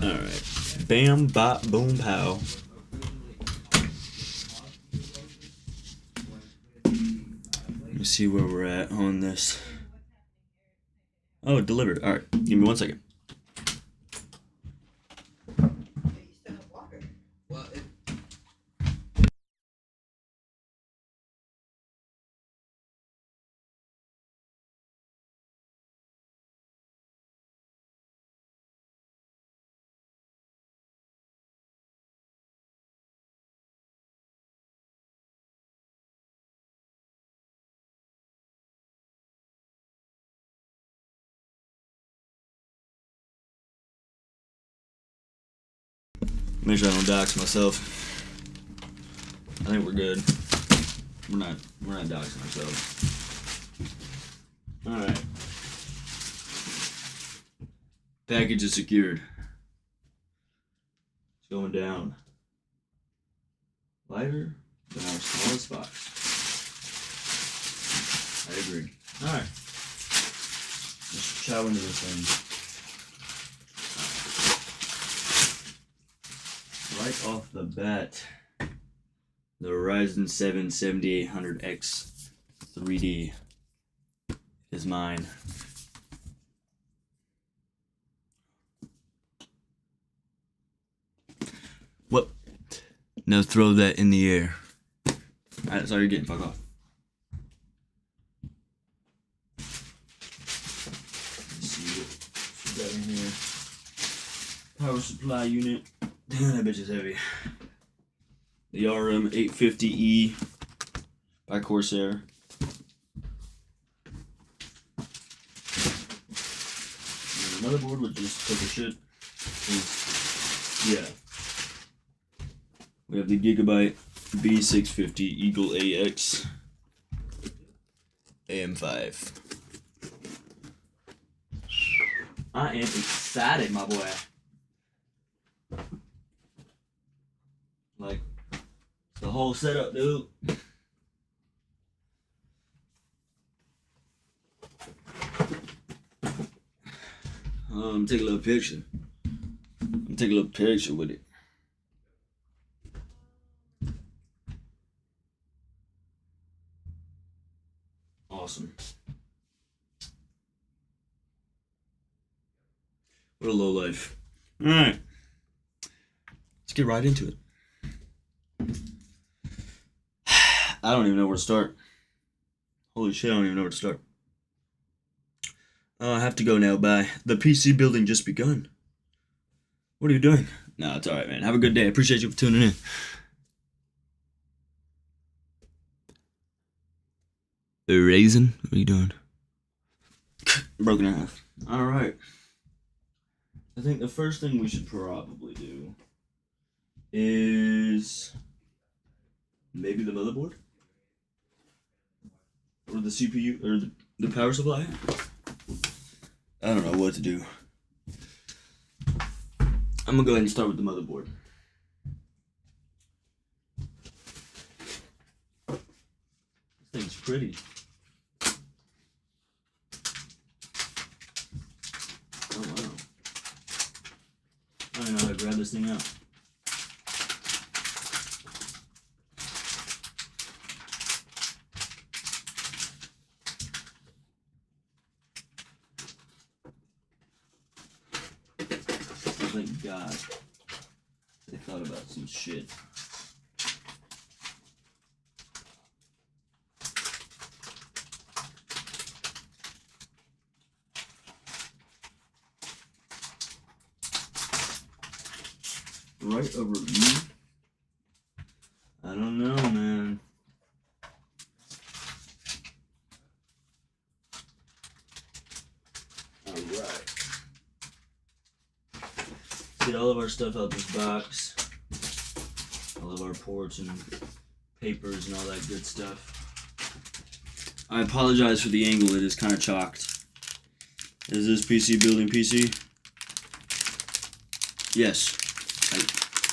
Alright. Bam, bop, boom, pow. Let me see where we're at on this. Oh, it delivered. Alright, give me 1 second. Make sure I don't dox myself. I think we're good. We're not doxing ourselves. Alright. Package is secured. It's going down. Lighter than our smallest box. I agree. Alright. Let's chow into this thing. Right off the bat, the Ryzen 7 7800X 3D is mine. What? Now throw that in the air. Alright, that's all you're getting. Fuck off. Let's see what we got in here. Power supply unit. Damn, that bitch is heavy. The RM850E by Corsair. And the motherboard would just take a shit. Yeah. We have the Gigabyte B650 Eagle AX AM5. I am excited, my boy. Like, the whole setup, dude. Take a little picture. Take a little picture with it. Awesome. What a low life. Alright. Let's get right into it. I don't even know where to start. Holy shit, I don't even know where to start. Oh, I have to go now. Bye. The PC building just begun. What are you doing? No, it's alright, man. Have a good day. I appreciate you for tuning in. The raisin? What are you doing? Broken in half. Alright. I think the first thing we should probably do is maybe the motherboard? Or the CPU, or the power supply? I don't know what to do. I'm gonna go ahead and start with the motherboard. This thing's pretty. Oh wow. I don't know how to grab this thing out. Thank God they thought about some shit. Write a review? I don't know, man. Alright. Get all of our stuff out this box. All of our ports and papers and all that good stuff. I apologize for the angle, it is kind of chalked. Is this PC building PC? Yes.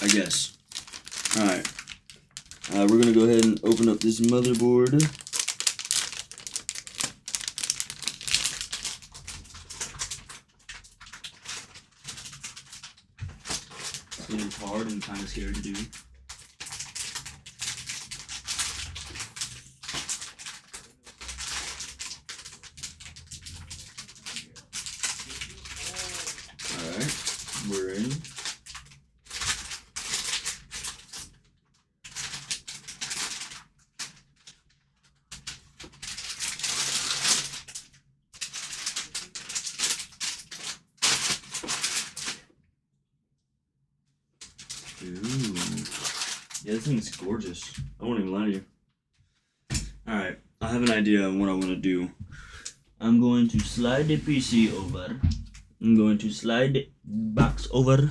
I guess. Alright. We're gonna go ahead and open up this motherboard. It's hard and kind of scary to do. Alright, we're in. Ooh. Yeah, this thing's gorgeous. I won't even lie to you. Alright, I have an idea of what I want to do. I'm going to slide the PC over. I'm going to slide the box over.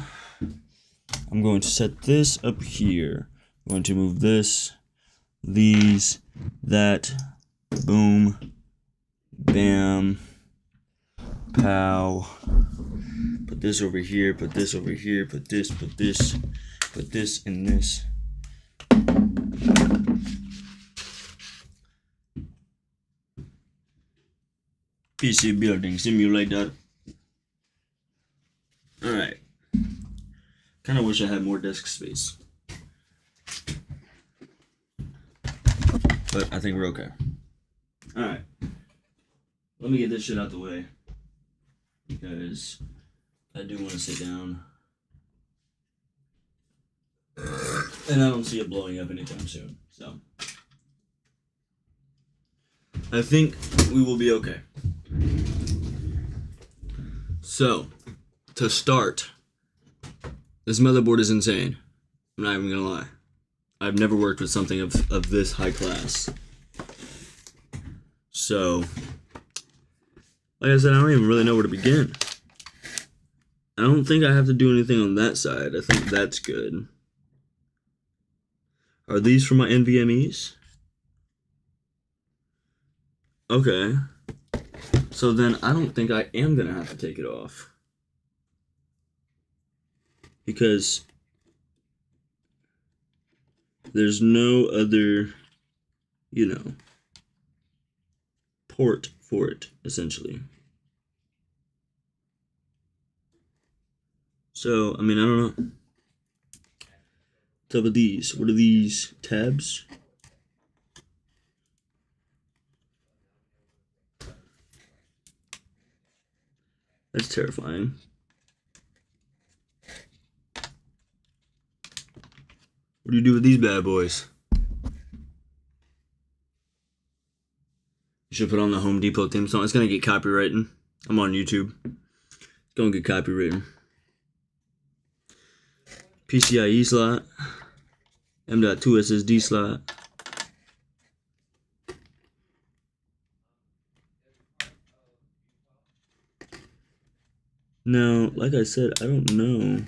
I'm going to set this up here. I'm going to move this, these, that, boom, bam, pow. Put this over here, put this over here, put this, and this. PC building simulator. Alright. Kind of wish I had more desk space. But I think we're okay. Alright. Let me get this shit out the way. Because I do want to sit down. And I don't see it blowing up anytime soon. So I think we will be okay. So, to start, this motherboard is insane. I'm not even gonna lie. I've never worked with something of this high class. So, like I said, I don't even really know where to begin. I don't think I have to do anything on that side. I think that's good. Are these for my NVMEs? Okay. So then I don't think I am gonna have to take it off. Because there's no other, port for it, essentially. So, I mean, I don't know. What's up with these? What are these? Tabs? That's terrifying. What do you do with these bad boys? You should put on the Home Depot theme song. It's gonna get copywritten. I'm on YouTube. It's gonna get copywritten. PCIe slot. M.2 SSD slot. Now, like I said, I don't know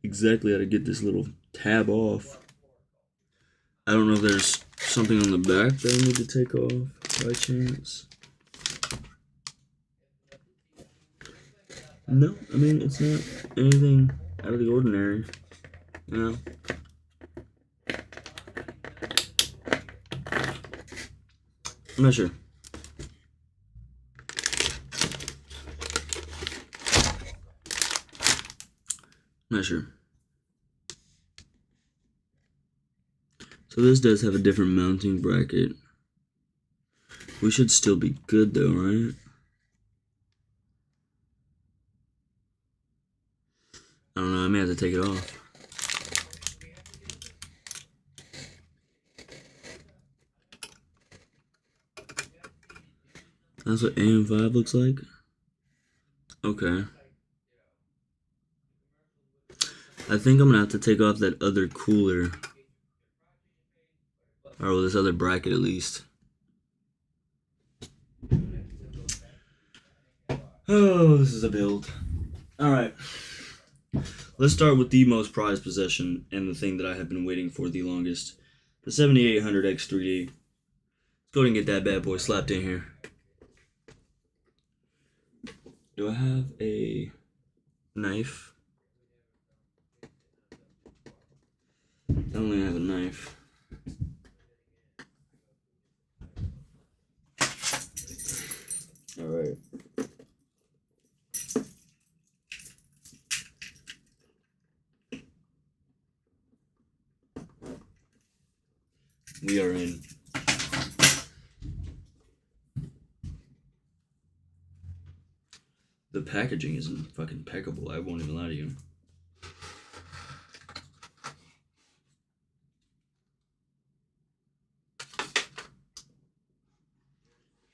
exactly how to get this little tab off. I don't know if there's something on the back that I need to take off by chance. No, I mean, it's not anything out of the ordinary, you know? I'm not sure. Not sure. So this does have a different mounting bracket. We should still be good though, right? I don't know, I may have to take it off. That's what AM5 looks like? Okay. I think I'm gonna have to take off that other cooler. Or this other bracket at least. Oh, this is a build. Alright. Let's start with the most prized possession and the thing that I have been waiting for the longest. The 7800X3D. Let's go ahead and get that bad boy slapped in here. Do I have a knife? I don't really have a knife. Alright. We are in. The packaging isn't fucking impeccable. I won't even lie to you.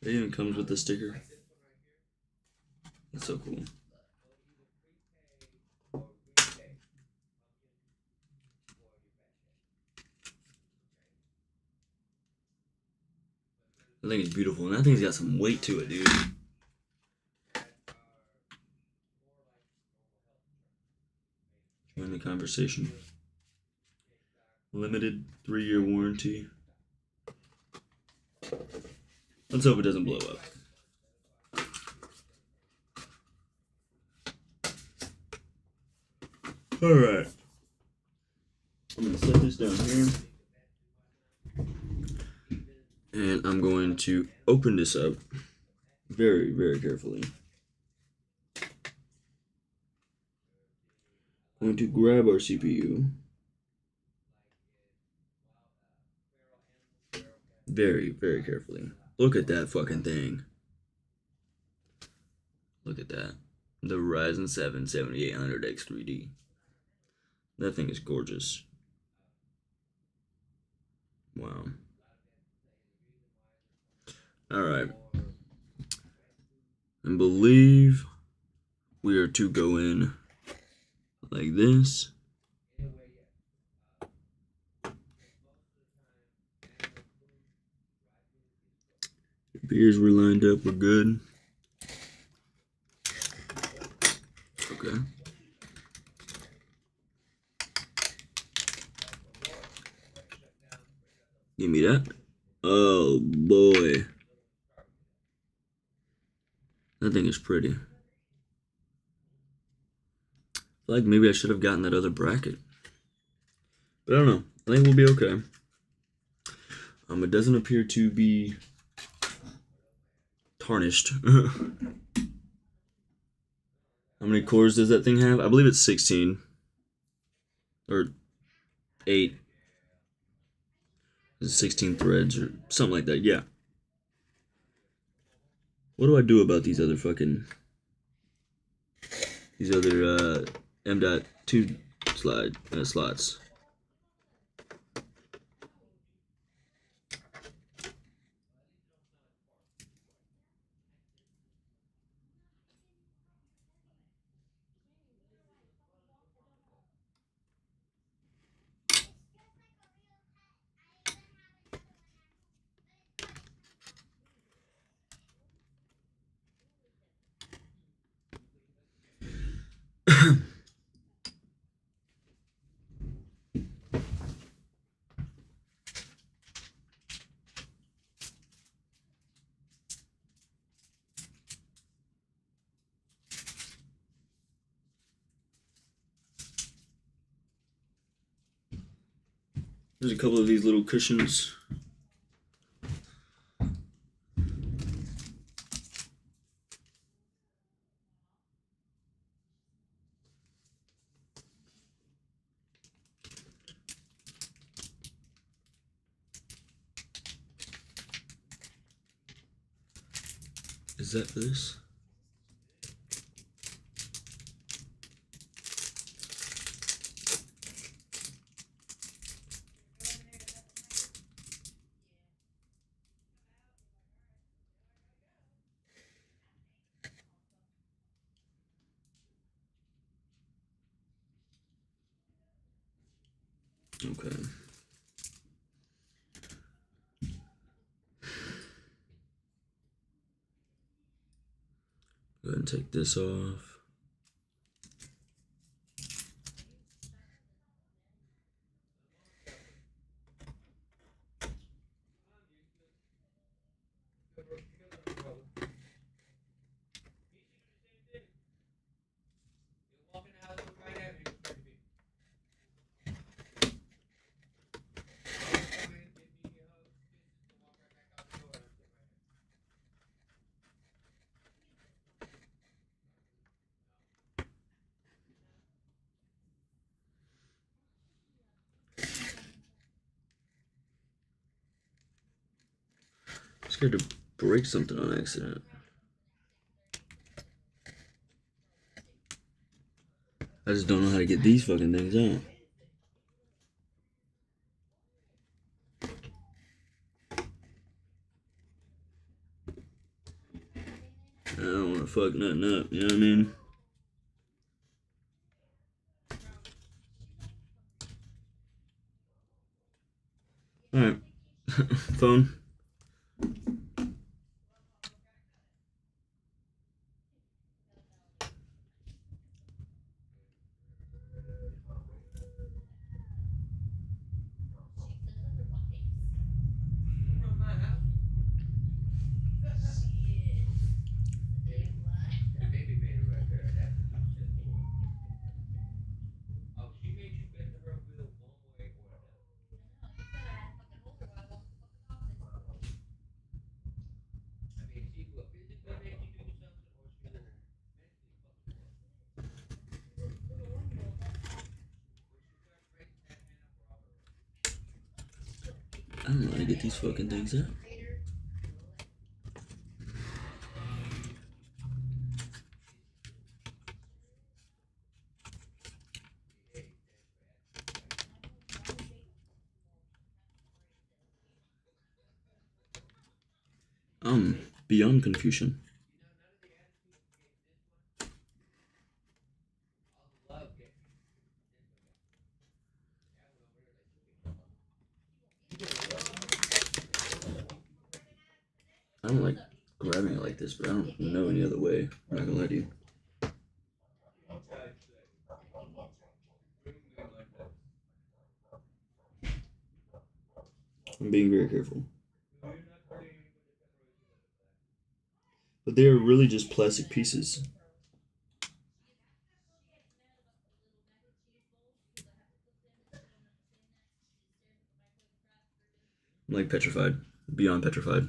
It even comes with the sticker. That's so cool. I think it's beautiful, and that thing's got some weight to it, dude. Join the conversation. Limited 3-year warranty. Let's hope it doesn't blow up. Alright. I'm going to set this down here. And I'm going to open this up very, very carefully. I'm going to grab our CPU. Very, very carefully. Look at that fucking thing. Look at that. The Ryzen 7 7800X 3D. That thing is gorgeous. Wow. Alright. I believe we are to go in like this. Beers were lined up, we're good. Okay. Give me that. Oh boy. That thing is pretty. I feel like maybe I should have gotten that other bracket. But I don't know. I think we'll be okay. It doesn't appear to be tarnished. How many cores does that thing have? I believe it's 16. Or 8. 16 threads or something like that, yeah. What do I do about these other fucking... These other M.2 slots? There's a couple of these little cushions. Is that for this? Okay. Go ahead and take this off. I'm scared to break something on accident. I just don't know how to get these fucking things out. I don't want to fuck nothing up, you know what I mean? Alright. Phone. I don't know how to get these fucking things out. Beyond confusion. I don't like grabbing it like this, but I don't know any other way. I'm not gonna lie to you. I'm being very careful. But they are really just plastic pieces. I'm like petrified. Beyond petrified.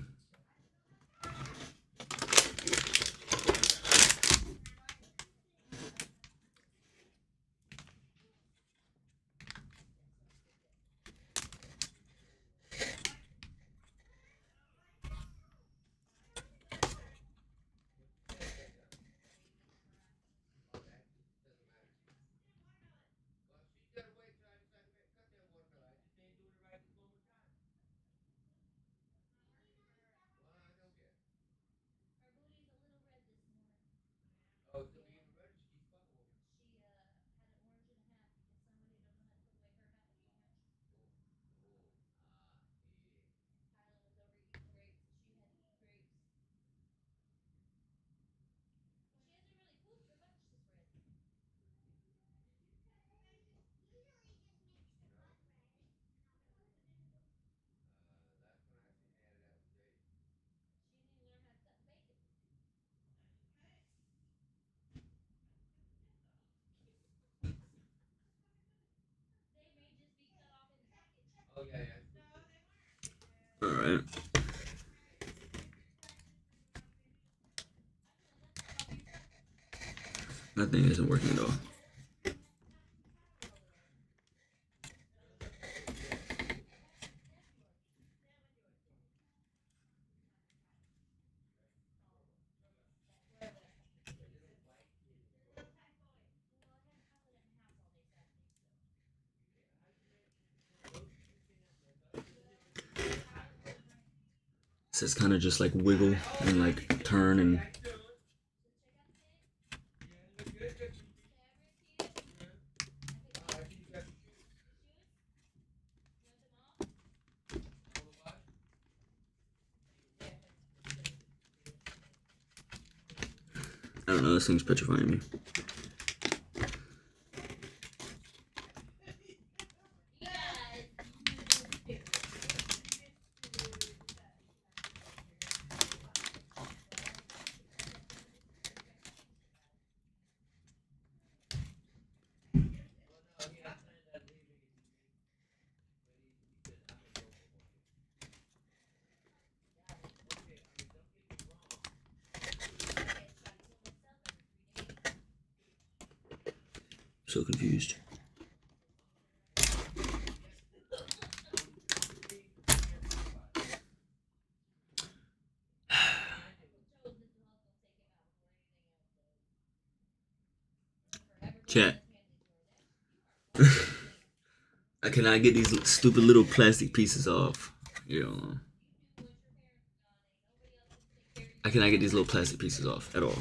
Alright. That thing isn't working at all. So it's kind of just like wiggle and like turn and I don't know. This thing's petrifying me. So confused. Chat. I cannot get these stupid little plastic pieces off. You know, I cannot get these little plastic pieces off at all.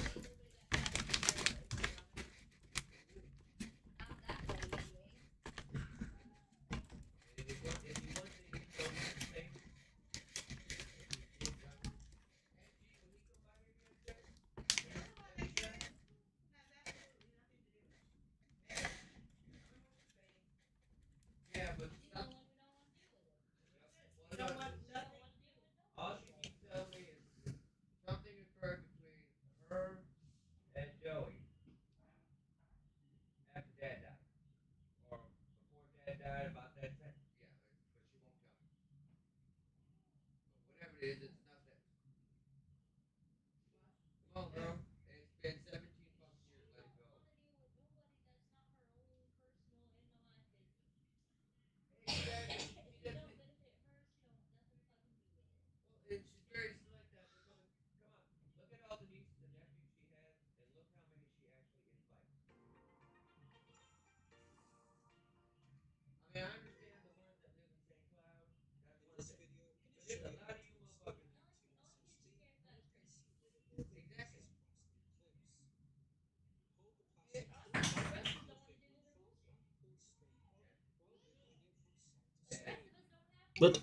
But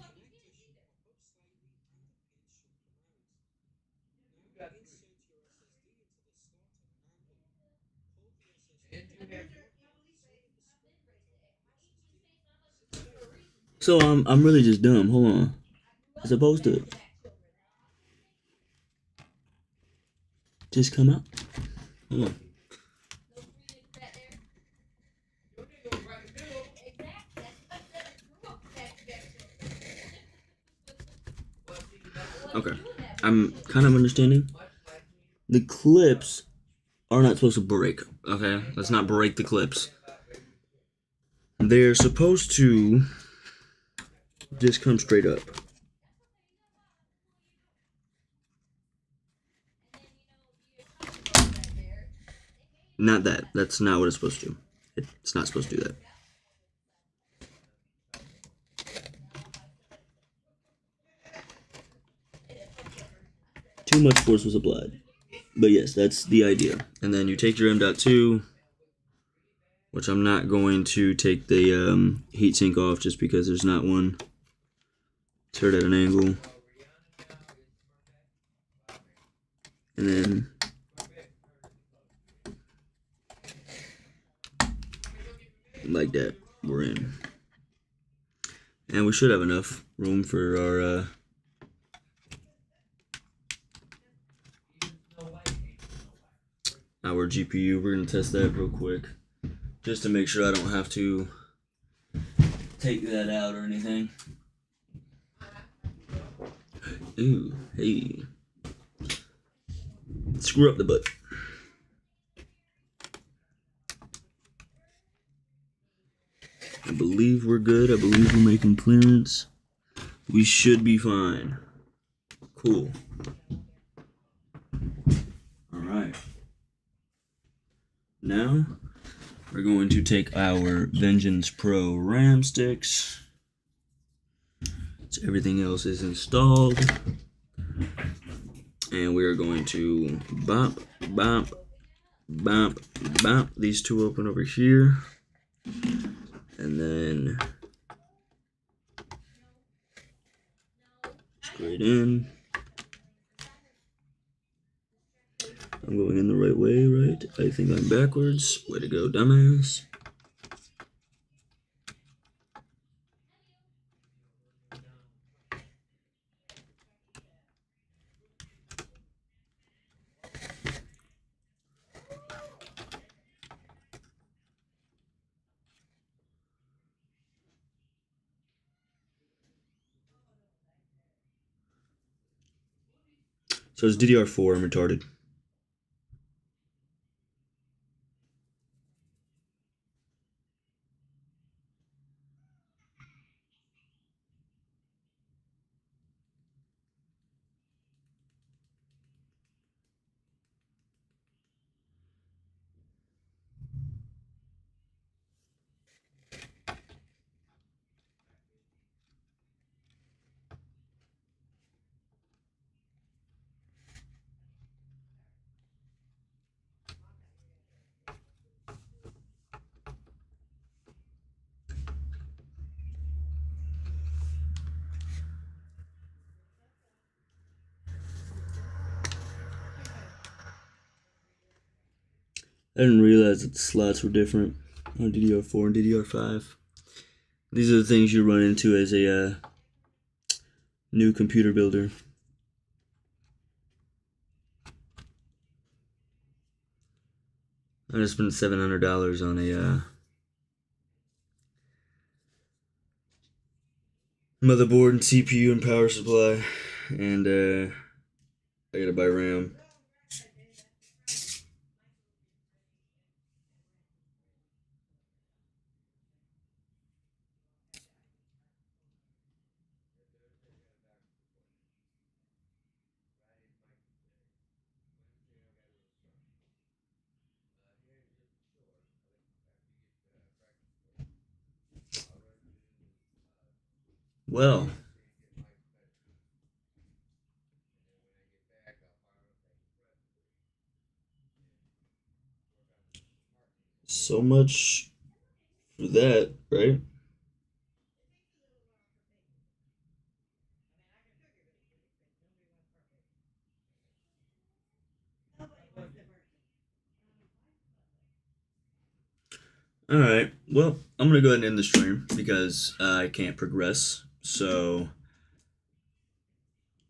so I'm really just dumb. Hold on. It's supposed to just come out. Hold on. Okay. I'm kind of understanding. The clips are not supposed to break. Okay? Let's not break the clips. They're supposed to just come straight up. Not that. That's not what it's supposed to do. It's not supposed to do that. Too much force was applied. But yes, that's the idea. And then you take your M.2, which I'm not going to take the heatsink off just because there's not one. Turn it at an angle. And then like that, we're in. And we should have enough room for our GPU. We're gonna test that real quick, just to make sure I don't have to take that out or anything. Ooh, hey. Screw up the butt. I believe we're good. I believe we're making clearance. We should be fine. Cool. Alright. Now, we're going to take our Vengeance Pro RAM sticks. So everything else is installed. And we are going to bop, bop, bop, bop. These two open over here. And then straight in. I'm going in the right way, right? I think I'm backwards. Way to go, dumbass. So it's DDR4, I'm retarded. I didn't realize that the slots were different on DDR4 and DDR5. These are the things you run into as a new computer builder. I just spent $700 on a motherboard and CPU and power supply, and I gotta buy RAM. Well, so much for that, right? All right. Well, I'm gonna go ahead and end the stream because I can't progress. So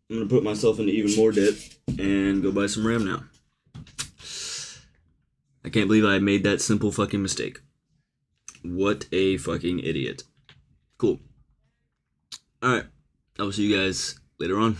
I'm gonna put myself into even more debt and go buy some RAM now. I can't believe I made that simple fucking mistake. What a fucking idiot. Cool. All right. I will see you guys later on.